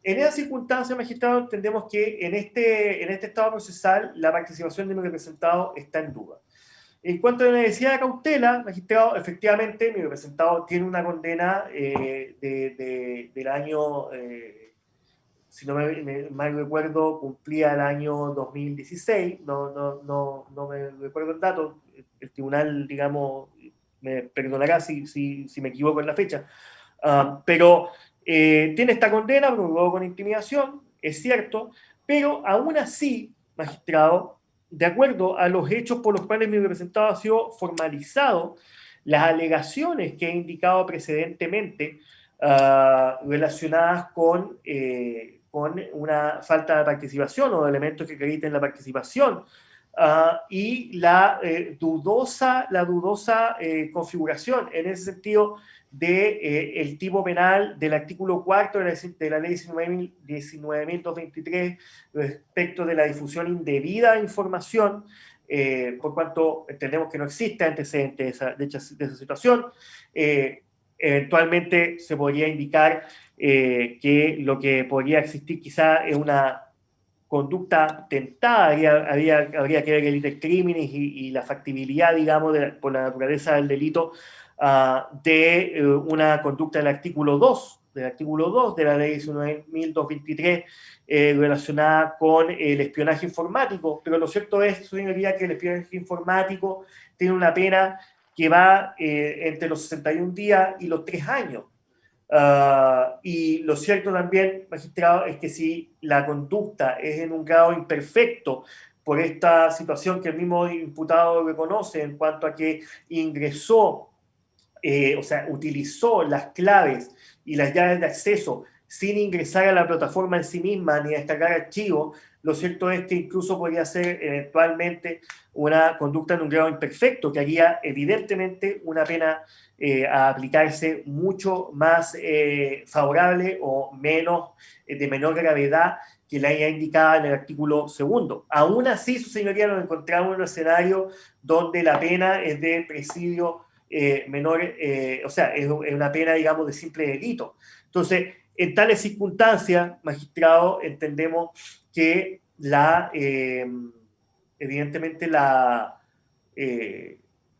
[SPEAKER 3] en esa circunstancia, magistrado, entendemos que en este estado procesal la participación de mi representado está en duda. En cuanto a la necesidad de cautela, magistrado, efectivamente, mi representado tiene una condena del año... si no me mal recuerdo, cumplía el año 2016, no me recuerdo el dato, el tribunal, digamos, me perdonará si me equivoco en la fecha, pero tiene esta condena, probado con intimidación, es cierto, pero aún así, magistrado, de acuerdo a los hechos por los cuales mi representado ha sido formalizado, las alegaciones que he indicado precedentemente relacionadas con una falta de participación o de elementos que acrediten la participación y la dudosa configuración en ese sentido de el tipo penal del artículo 4 de la ley 19.223 respecto de la difusión indebida de información, por cuanto entendemos que no existe antecedente de esa situación. Eventualmente se podría indicar que lo que podría existir quizá es una conducta tentada, habría que ver el iter criminis y la factibilidad, digamos, por la naturaleza del delito, de una conducta del artículo 2 de la ley 19.223 relacionada con el espionaje informático. Pero lo cierto es, señoría, que el espionaje informático tiene una pena que va entre los 61 días y los 3 años. Y lo cierto también, magistrado, es que si la conducta es en un grado imperfecto por esta situación que el mismo imputado reconoce en cuanto a que ingresó, o sea, utilizó las claves y las llaves de acceso sin ingresar a la plataforma en sí misma ni descargar archivos, lo cierto es que incluso podría ser eventualmente una conducta en un grado imperfecto, que haría evidentemente una pena a aplicarse mucho más favorable o menos, de menor gravedad que la haya indicada en el artículo 2. Aún así, su señoría, nos encontramos en un escenario donde la pena es de presidio menor, o sea, es una pena, digamos, de simple delito. Entonces, en tales circunstancias, magistrado, entendemos que evidentemente la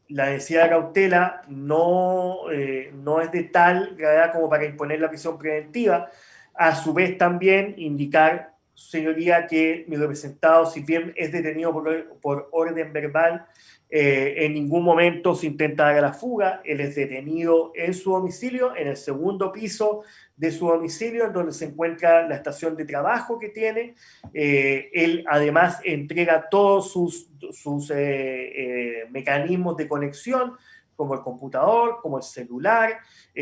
[SPEAKER 3] necesidad de cautela no es de tal gravedad como para imponer la prisión preventiva. A su vez también indicar, señoría, que mi representado, si bien es detenido por orden verbal, en ningún momento se intenta dar a la fuga. Él es detenido en su domicilio, en el segundo piso de su domicilio, en donde se encuentra la estación de trabajo que tiene. Él además entrega todos sus mecanismos de conexión, como el computador, como el celular,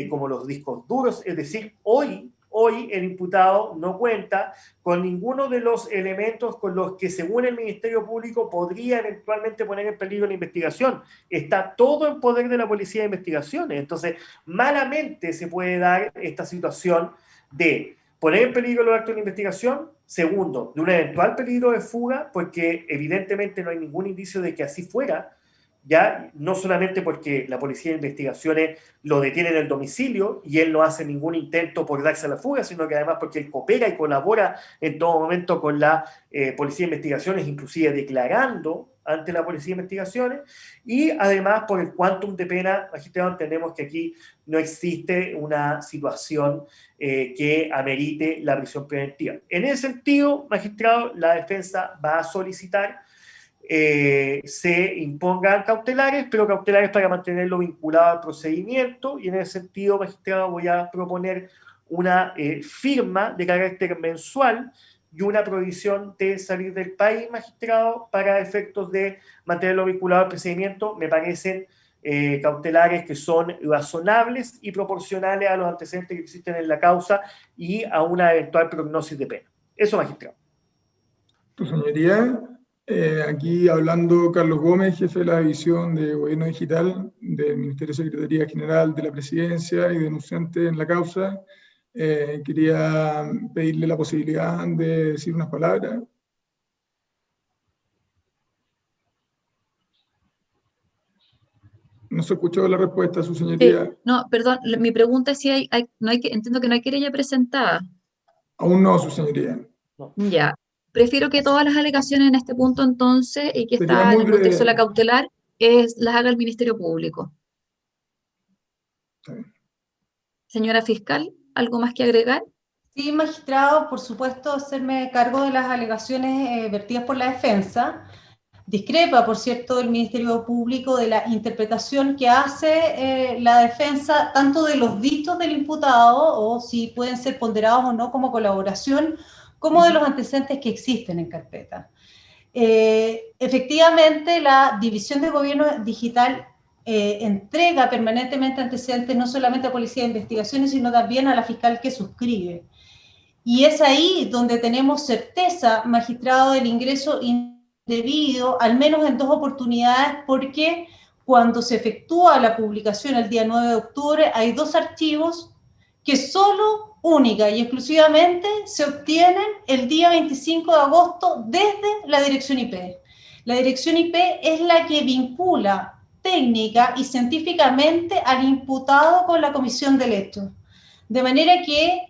[SPEAKER 3] como los discos duros. Es decir, hoy el imputado no cuenta con ninguno de los elementos con los que, según el Ministerio Público, podría eventualmente poner en peligro la investigación. Está todo en poder de la Policía de Investigaciones. Entonces, malamente se puede dar esta situación de poner en peligro los actos de investigación. Segundo, de un eventual peligro de fuga, porque evidentemente no hay ningún indicio de que así fuera, ya no solamente porque la Policía de Investigaciones lo detiene en el domicilio y él no hace ningún intento por darse a la fuga, sino que además porque él coopera y colabora en todo momento con la Policía de Investigaciones, inclusive declarando ante la Policía de Investigaciones, y además por el quantum de pena. Magistrado, entendemos que aquí no existe una situación que amerite la prisión preventiva. En ese sentido, magistrado, la defensa va a solicitar se impongan cautelares, pero cautelares para mantenerlo vinculado al procedimiento, y en ese sentido, magistrado, voy a proponer una firma de carácter mensual y una prohibición de salir del país, magistrado, para efectos de mantenerlo vinculado al procedimiento. Me parecen cautelares que son razonables y proporcionales a los antecedentes que existen en la causa y a una eventual prognosis de pena. Eso, magistrado.
[SPEAKER 4] Tu señoría, aquí hablando Carlos Gómez, jefe de la División de Gobierno Digital del Ministerio de Secretaría General de la Presidencia y denunciante en la causa, quería pedirle la posibilidad de decir unas palabras. No se escuchó la respuesta, su señoría.
[SPEAKER 1] No, perdón, mi pregunta es si entiendo que no hay querella presentada.
[SPEAKER 4] Aún no, su señoría.
[SPEAKER 1] Ya. Prefiero que todas las alegaciones en este punto, entonces, y que
[SPEAKER 4] Sería
[SPEAKER 1] está en
[SPEAKER 4] muy
[SPEAKER 1] el contexto de la
[SPEAKER 4] breve.
[SPEAKER 1] cautelar, las haga el Ministerio Público.
[SPEAKER 4] Está bien.
[SPEAKER 1] Señora fiscal, ¿algo más que agregar?
[SPEAKER 2] Sí, magistrado, por supuesto, hacerme cargo de las alegaciones vertidas por la defensa. Discrepa, por cierto, el Ministerio Público de la interpretación que hace la defensa, tanto de los dichos del imputado, o si pueden ser ponderados o no como colaboración, como de los antecedentes que existen en carpeta. Efectivamente, la División de Gobierno Digital entrega permanentemente antecedentes no solamente a Policía de Investigaciones, sino también a la fiscal que suscribe. Y es ahí donde tenemos certeza, magistrado, del ingreso indebido, al menos en 2 oportunidades, porque cuando se efectúa la publicación el día 9 de octubre, hay 2 archivos que solo, única y exclusivamente, se obtienen el día 25 de agosto desde la dirección IP. La dirección IP es la que vincula técnica y científicamente al imputado con la comisión del hecho. De manera que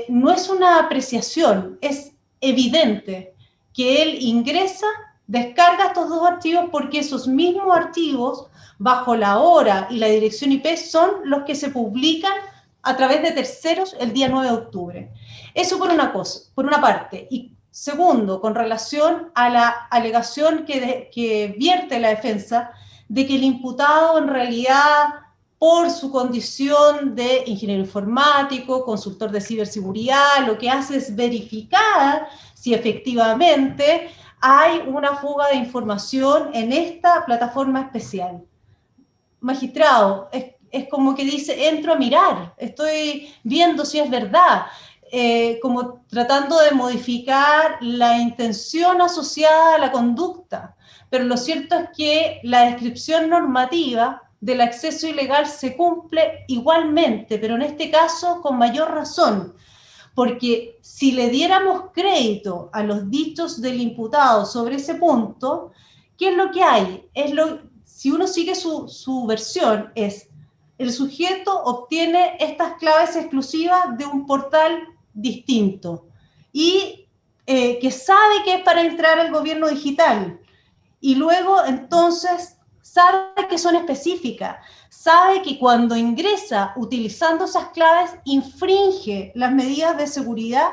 [SPEAKER 2] no es una apreciación, es evidente que él ingresa, descarga estos 2 archivos porque esos mismos archivos, bajo la hora y la dirección IP, son los que se publican a través de terceros el día 9 de octubre. Eso por una parte. Y segundo, con relación a la alegación que vierte la defensa de que el imputado en realidad, por su condición de ingeniero informático, consultor de ciberseguridad, lo que hace es verificar si efectivamente hay una fuga de información en esta plataforma especial. Magistrado, es como que dice, entro a mirar, estoy viendo si es verdad, como tratando de modificar la intención asociada a la conducta. Pero lo cierto es que la descripción normativa del acceso ilegal se cumple igualmente, pero en este caso con mayor razón, porque si le diéramos crédito a los dichos del imputado sobre ese punto, ¿qué es lo que hay? Si uno sigue su versión, es el sujeto obtiene estas claves exclusivas de un portal distinto y que sabe que es para entrar al gobierno digital, y luego entonces sabe que son específicas, sabe que cuando ingresa utilizando esas claves infringe las medidas de seguridad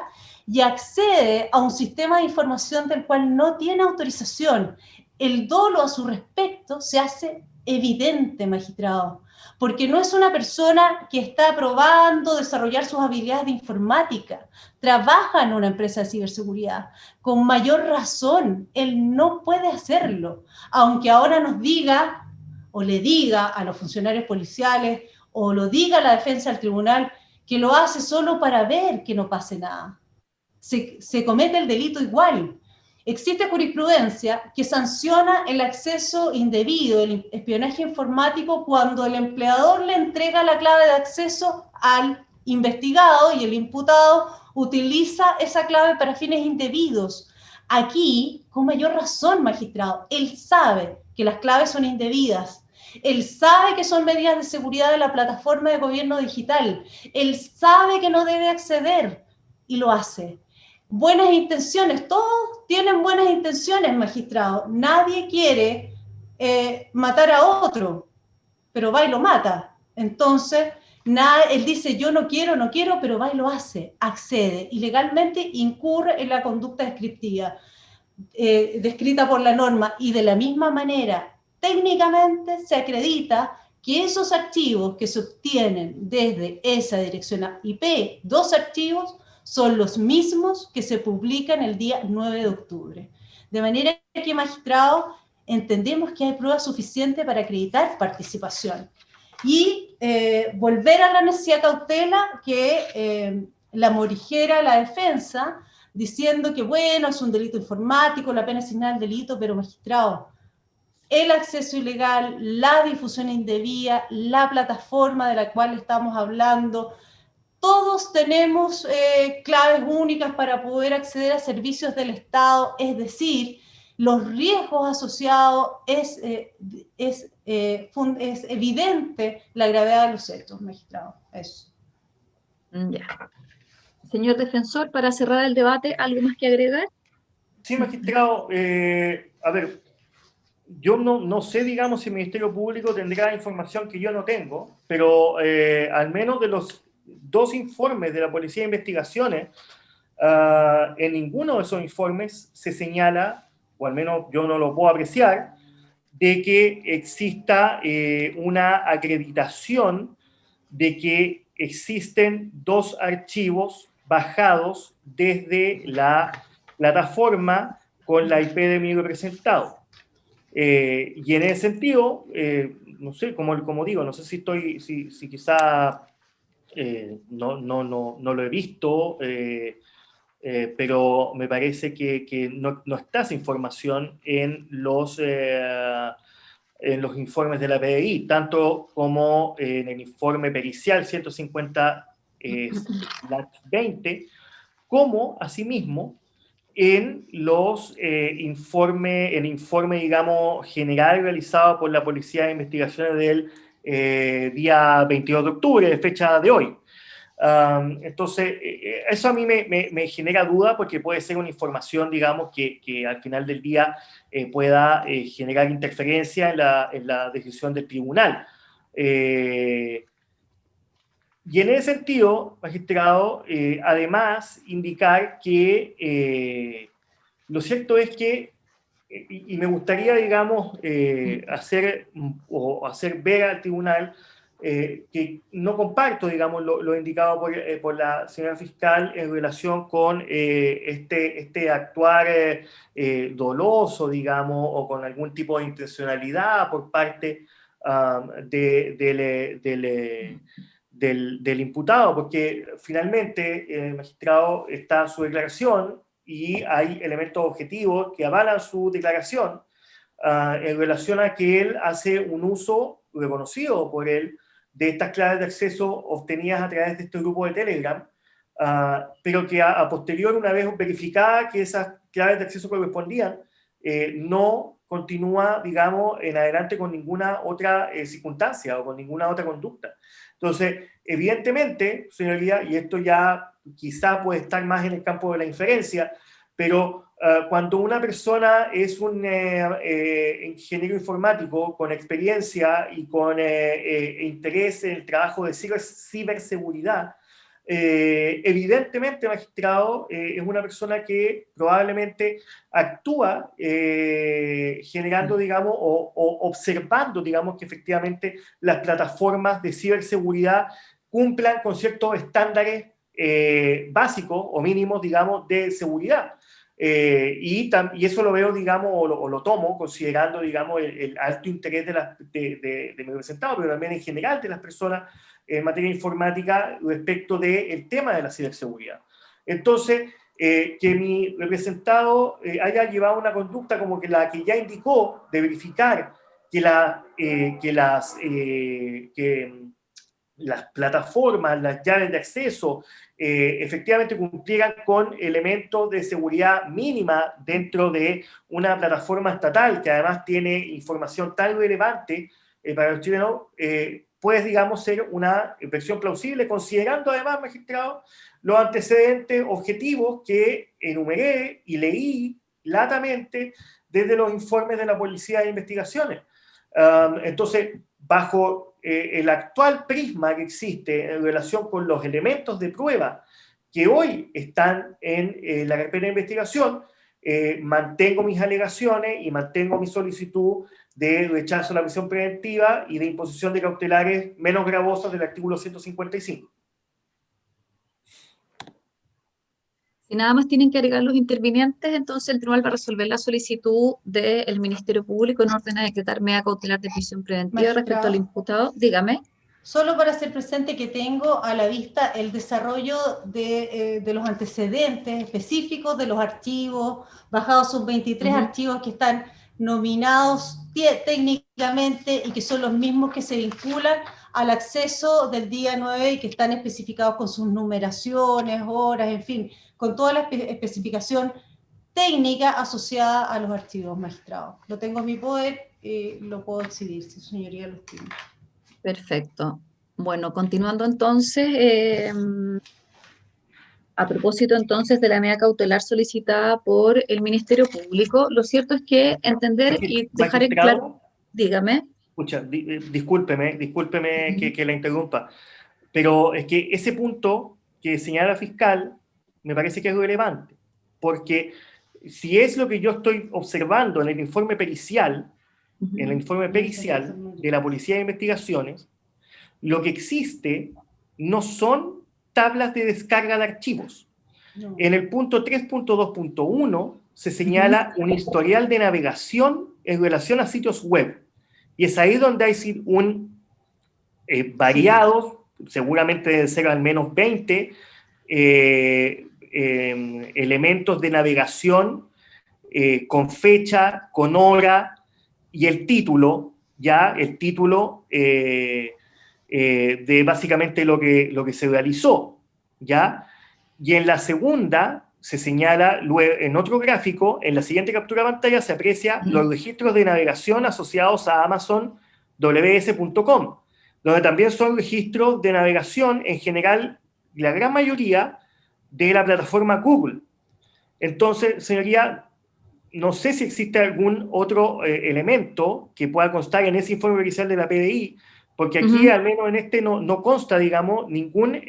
[SPEAKER 2] y accede a un sistema de información del cual no tiene autorización. El dolo a su respecto se hace evidente, magistrado, porque no es una persona que está probando desarrollar sus habilidades de informática, trabaja en una empresa de ciberseguridad. Con mayor razón, él no puede hacerlo, aunque ahora nos diga, o le diga a los funcionarios policiales, o lo diga a la defensa del tribunal, que lo hace solo para ver que no pase nada. Se comete el delito igual. Existe jurisprudencia que sanciona el acceso indebido, el espionaje informático, cuando el empleador le entrega la clave de acceso al investigado y el imputado utiliza esa clave para fines indebidos. Aquí, con mayor razón, magistrado, él sabe que las claves son indebidas, él sabe que son medidas de seguridad de la plataforma de gobierno digital, él sabe que no debe acceder y lo hace. Buenas intenciones, todos tienen buenas intenciones, magistrado. Nadie quiere matar a otro, pero va y lo mata. Entonces, él dice, yo no quiero, pero va y lo hace, accede, y legalmente incurre en la conducta descriptiva, descrita por la norma, y de la misma manera, técnicamente se acredita que esos archivos que se obtienen desde esa dirección IP, 2 archivos, son los mismos que se publican el día 9 de octubre. De manera que, magistrado, entendemos que hay prueba suficiente para acreditar participación. Y volver a la necesidad de cautela que la morigera la defensa, diciendo que, bueno, es un delito informático, la pena asignada al delito, pero, magistrado, el acceso ilegal, la difusión indebida, la plataforma de la cual estamos hablando, todos tenemos claves únicas para poder acceder a servicios del Estado, es decir, los riesgos asociados, es evidente la gravedad de los hechos, magistrado. Eso.
[SPEAKER 1] Ya. Señor defensor, para cerrar el debate, ¿algo más que agregar?
[SPEAKER 3] Sí, magistrado, a ver, yo no sé, digamos, si el Ministerio Público tendrá información que yo no tengo, pero al menos de los 2 informes de la Policía de Investigaciones, en ninguno de esos informes se señala, o al menos yo no lo puedo apreciar, de que exista una acreditación de que existen 2 archivos bajados desde la plataforma con la IP de mi representado. Y en ese sentido, no sé, como digo, no sé si quizá no lo he visto pero me parece que no está esa información en los informes de la PDI, tanto como en el informe pericial 150/20, como asimismo en el informe, digamos, general realizado por la Policía de Investigaciones del día 22 de octubre, de fecha de hoy. Entonces, eso a mí me genera duda, porque puede ser una información, digamos, que al final del día pueda generar interferencia en la decisión del tribunal. Y en ese sentido, magistrado, además, indicar que lo cierto es que, y me gustaría, digamos, hacer ver al tribunal que no comparto, digamos, lo indicado por la señora fiscal en relación con este actuar doloso, digamos, o con algún tipo de intencionalidad por parte del imputado, porque finalmente el magistrado está su declaración y hay elementos objetivos que avalan su declaración en relación a que él hace un uso reconocido por él de estas claves de acceso obtenidas a través de este grupo de Telegram, pero que a posterior, una vez verificada que esas claves de acceso correspondían, no continúa, digamos, en adelante con ninguna otra circunstancia o con ninguna otra conducta. Entonces, evidentemente, señoría, y esto ya quizá puede estar más en el campo de la inferencia, pero cuando una persona es un ingeniero informático con experiencia y con interés en el trabajo de ciberseguridad, evidentemente, magistrado, es una persona que probablemente actúa generando, digamos, o observando, digamos, que efectivamente las plataformas de ciberseguridad cumplan con ciertos estándares básicos o mínimos, digamos, de seguridad. Y eso lo veo, digamos, o lo tomo considerando, digamos, el alto interés de mi representado, pero también en general de las personas en materia informática respecto del tema de la ciberseguridad. Entonces, que mi representado haya llevado una conducta como que la que ya indicó, de verificar que las plataformas, las llaves de acceso, efectivamente cumplieran con elementos de seguridad mínima dentro de una plataforma estatal que además tiene información tan relevante para los chilenos, puede, digamos, ser una versión plausible, considerando además, magistrado, los antecedentes objetivos que enumeré y leí latamente desde los informes de la Policía de Investigaciones. Entonces, bajo el actual prisma que existe en relación con los elementos de prueba que hoy están en la carpeta de investigación, mantengo mis alegaciones y mantengo mi solicitud de rechazo a la prisión preventiva y de imposición de cautelares menos gravosas del artículo 155.
[SPEAKER 1] Si nada más tienen que agregar los intervinientes, entonces el tribunal va a resolver la solicitud del Ministerio Público en orden a decretar medida cautelar de prisión preventiva
[SPEAKER 2] Magistrado,
[SPEAKER 1] respecto al imputado. Dígame.
[SPEAKER 2] Solo para hacer presente que tengo a la vista el desarrollo de los antecedentes específicos de los archivos, bajados sus 23 archivos que están nominados técnicamente y que son los mismos que se vinculan al acceso del día 9 y que están especificados con sus numeraciones, horas, en fin, con toda la especificación técnica asociada a los archivos, magistrados. Lo tengo en mi poder, lo puedo exhibir, si su señoría lo estima.
[SPEAKER 1] Perfecto. Bueno, continuando entonces, a propósito entonces de la medida cautelar solicitada por el Ministerio Público, lo cierto es que entender y dejar en claro, dígame.
[SPEAKER 3] Escucha, discúlpeme que la interrumpa, pero es que ese punto que señala la fiscal me parece que es relevante, porque si es lo que yo estoy observando en el informe pericial, de la Policía de Investigaciones, lo que existe no son tablas de descarga de archivos. No. En el punto 3.2.1 se señala un historial de navegación en relación a sitios web. Y es ahí donde hay variados, seguramente deben ser al menos 20 elementos de navegación con fecha, con hora y el título, ya el título de básicamente lo que se realizó, ¿ya? Y en la segunda se señala, luego, en otro gráfico, en la siguiente captura de pantalla se aprecia los registros de navegación asociados a Amazon ws.com, donde también son registros de navegación, en general, la gran mayoría, de la plataforma Google. Entonces, señoría, no sé si existe algún otro elemento que pueda constar en ese informe oficial de la PDI, porque aquí, al menos en este, no consta, digamos, ninguna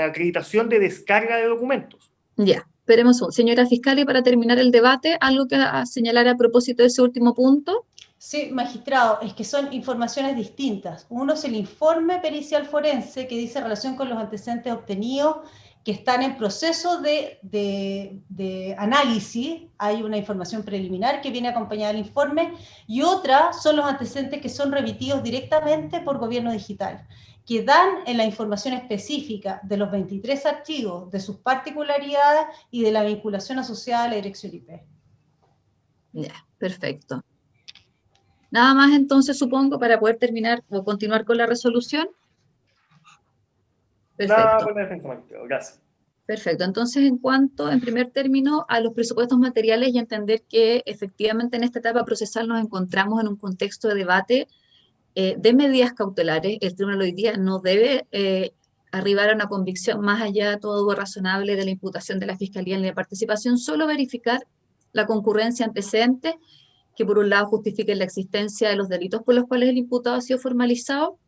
[SPEAKER 3] acreditación de descarga de documentos.
[SPEAKER 1] Ya, esperemos. Señora fiscal, y para terminar el debate, ¿algo que señalar a propósito de ese último punto?
[SPEAKER 2] Sí, magistrado, es que son informaciones distintas. Uno es el informe pericial forense que dice relación con los antecedentes obtenidos que están en proceso de análisis. Hay una información preliminar que viene acompañada del informe, y otra son los antecedentes que son remitidos directamente por Gobierno Digital, que dan en la información específica de los 23 archivos, de sus particularidades y de la vinculación asociada a la dirección IP.
[SPEAKER 1] Ya, perfecto. Nada más entonces, supongo, para poder terminar o continuar con la resolución. Perfecto.
[SPEAKER 3] Nada, buena defensa, magistrado. Gracias.
[SPEAKER 1] Perfecto. Entonces, en cuanto, en primer término, a los presupuestos materiales, y entender que efectivamente en esta etapa procesal nos encontramos en un contexto de debate de medidas cautelares. El tribunal hoy día no debe arribar a una convicción más allá de todo razonable de la imputación de la Fiscalía en la participación, solo verificar la concurrencia antecedente, que por un lado justifiquen la existencia de los delitos por los cuales el imputado ha sido formalizado,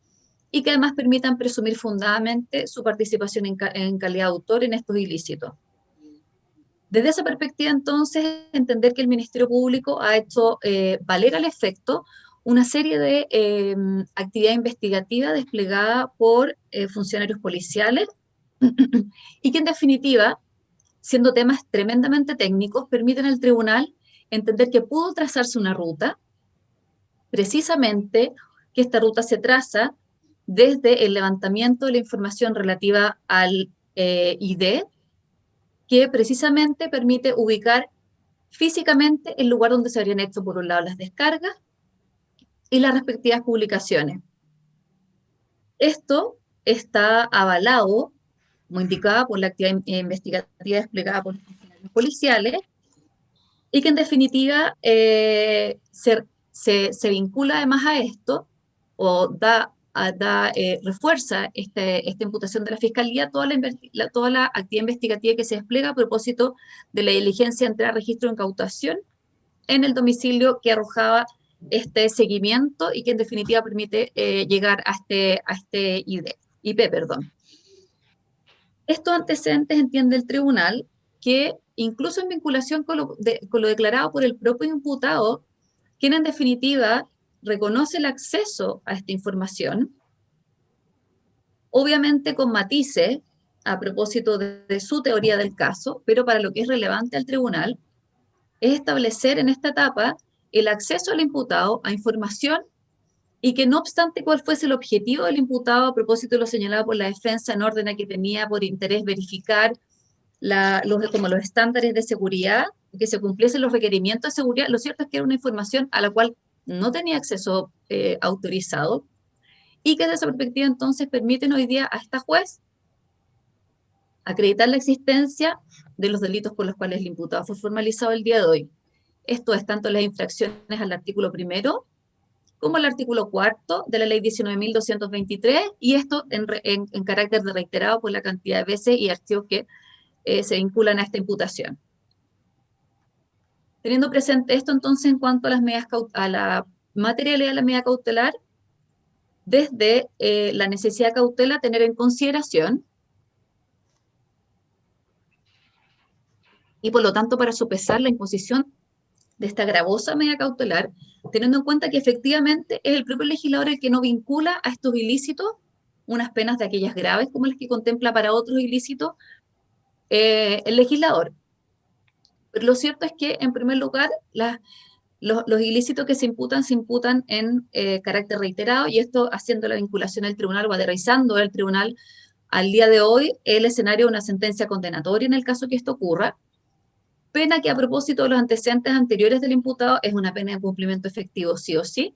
[SPEAKER 1] y que además permitan presumir fundadamente su participación en calidad de autor en estos ilícitos. Desde esa perspectiva, entonces, entender que el Ministerio Público ha hecho valer al efecto una serie de actividad investigativa desplegada por funcionarios policiales y que, en definitiva, siendo temas tremendamente técnicos, permiten al tribunal entender que pudo trazarse una ruta, precisamente que esta ruta se traza desde el levantamiento de la información relativa al ID, que precisamente permite ubicar físicamente el lugar donde se habrían hecho, por un lado, las descargas y las respectivas publicaciones. Esto está avalado, como indicaba, por la actividad investigativa desplegada por los funcionarios policiales, y que en definitiva se vincula además a esto, o refuerza esta imputación de la Fiscalía, toda la actividad investigativa que se despliega a propósito de la diligencia entre registro e incautación en el domicilio que arrojaba este seguimiento y que en definitiva permite llegar a este IP. Estos antecedentes entiende el tribunal que, incluso en vinculación con lo declarado por el propio imputado, quien en definitiva reconoce el acceso a esta información, obviamente con matices a propósito de su teoría del caso, pero para lo que es relevante al tribunal, es establecer en esta etapa el acceso al imputado a información, y que no obstante cuál fuese el objetivo del imputado a propósito de lo señalado por la defensa en orden a que tenía por interés verificar como los estándares de seguridad, que se cumpliesen los requerimientos de seguridad, lo cierto es que era una información a la cual no tenía acceso autorizado, y que desde esa perspectiva entonces permiten hoy día a esta juez acreditar la existencia de los delitos por los cuales el imputado fue formalizado el día de hoy. Esto es tanto las infracciones al artículo 1 como el artículo 4 de la ley 19.223, y esto en carácter de reiterado por la cantidad de veces y archivos que se vinculan a esta imputación. Teniendo presente esto, entonces, en cuanto a la materialidad de la medida cautelar, desde la necesidad de cautela, tener en consideración, y por lo tanto para sopesar la imposición de esta gravosa medida cautelar, teniendo en cuenta que efectivamente es el propio legislador el que no vincula a estos ilícitos unas penas de aquellas graves como las que contempla para otros ilícitos el legislador. Pero lo cierto es que, en primer lugar, los ilícitos que se imputan en carácter reiterado, y esto haciendo la vinculación al tribunal o aterrizando al tribunal al día de hoy el escenario de una sentencia condenatoria en el caso que esto ocurra, pena que a propósito de los antecedentes anteriores del imputado es una pena de cumplimiento efectivo sí o sí,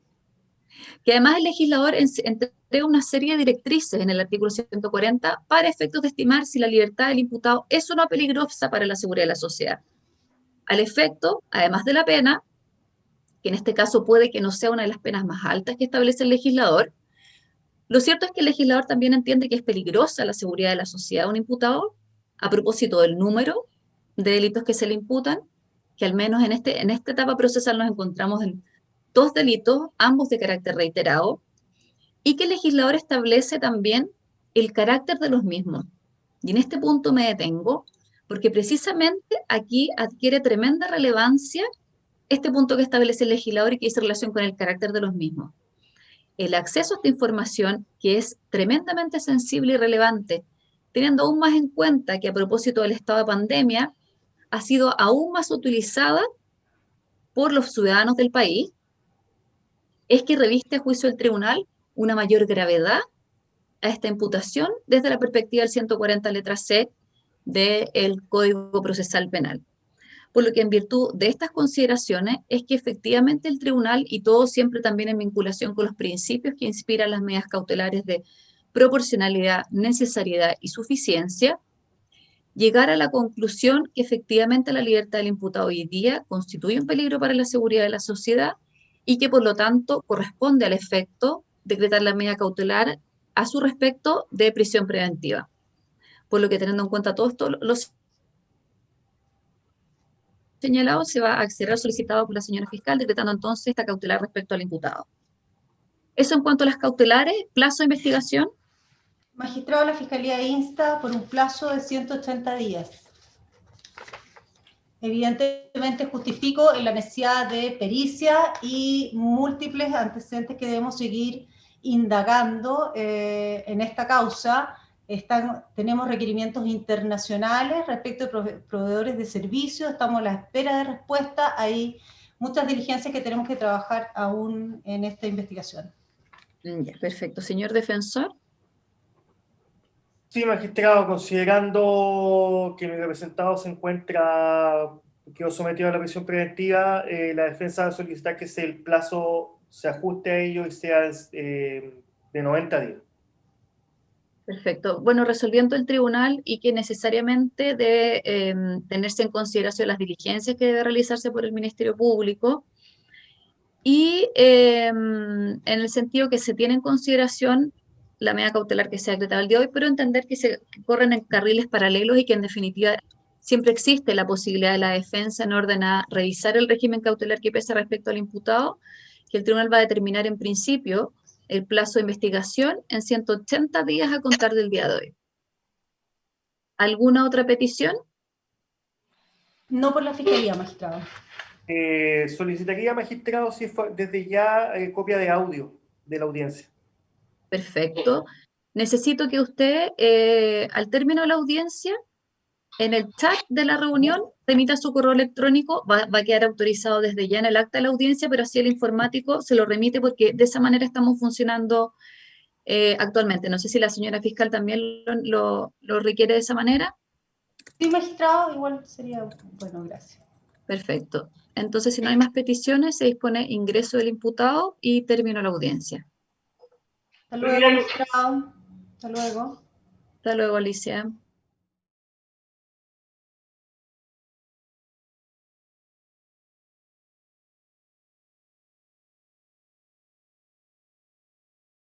[SPEAKER 1] que además el legislador entrega una serie de directrices en el artículo 140 para efectos de estimar si la libertad del imputado es o no peligrosa para la seguridad de la sociedad. Al efecto, además de la pena, que en este caso puede que no sea una de las penas más altas que establece el legislador, lo cierto es que el legislador también entiende que es peligrosa la seguridad de la sociedad de un imputado a propósito del número de delitos que se le imputan, que al menos en esta etapa procesal nos encontramos en 2 delitos, ambos de carácter reiterado, y que el legislador establece también el carácter de los mismos. Y en este punto me detengo, porque precisamente aquí adquiere tremenda relevancia este punto que establece el legislador y que dice relación con el carácter de los mismos. El acceso a esta información, que es tremendamente sensible y relevante, teniendo aún más en cuenta que a propósito del estado de pandemia, ha sido aún más utilizada por los ciudadanos del país, es que reviste a juicio del tribunal una mayor gravedad a esta imputación desde la perspectiva del 140 letra C del Código Procesal Penal. Por lo que en virtud de estas consideraciones es que efectivamente el tribunal, y todo siempre también en vinculación con los principios que inspiran las medidas cautelares de proporcionalidad, necesariedad y suficiencia, llegar a la conclusión que efectivamente la libertad del imputado hoy día constituye un peligro para la seguridad de la sociedad y que por lo tanto corresponde al efecto decretar la medida cautelar a su respecto de prisión preventiva. Por lo que teniendo en cuenta todo esto, los señalado, se va a acceder al solicitado por la señora fiscal, decretando entonces esta cautelar respecto al imputado. Eso en cuanto a las cautelares, plazo de investigación.
[SPEAKER 2] Magistrado, la Fiscalía insta por un plazo de 180 días. Evidentemente justifico en la necesidad de pericia y múltiples antecedentes que debemos seguir indagando en esta causa. Tenemos requerimientos internacionales respecto de proveedores de servicios, estamos a la espera de respuesta, hay muchas diligencias que tenemos que trabajar aún en esta investigación.
[SPEAKER 1] Ya, perfecto. Señor defensor.
[SPEAKER 3] Sí, magistrado, considerando que mi representado quedó sometido a la prisión preventiva, la defensa va a solicitar que el plazo se ajuste a ello y sea de 90 días.
[SPEAKER 1] Perfecto. Bueno, resolviendo el tribunal y que necesariamente debe tenerse en consideración las diligencias que debe realizarse por el Ministerio Público y en el sentido que se tiene en consideración la medida cautelar que se ha decretado el día de hoy, pero entender que se corren en carriles paralelos y que en definitiva siempre existe la posibilidad de la defensa en orden a revisar el régimen cautelar que pesa respecto al imputado, que el tribunal va a determinar en principio el plazo de investigación en 180 días a contar del día de hoy. ¿Alguna otra petición?
[SPEAKER 2] No por la Fiscalía, magistrado.
[SPEAKER 3] Solicitaría, magistrado, desde ya copia de audio de la audiencia.
[SPEAKER 1] Perfecto. Necesito que usted, al término de la audiencia, en el chat de la reunión, remita su correo electrónico, va a quedar autorizado desde ya en el acta de la audiencia, pero así el informático se lo remite porque de esa manera estamos funcionando actualmente. No sé si la señora fiscal también lo requiere de esa manera.
[SPEAKER 2] Sí, magistrado, igual sería bueno, gracias.
[SPEAKER 1] Perfecto. Entonces, si no hay más peticiones, se dispone ingreso del imputado y término la audiencia.
[SPEAKER 2] Hasta luego, magistrado. Hasta luego.
[SPEAKER 1] Hasta luego, Alicia.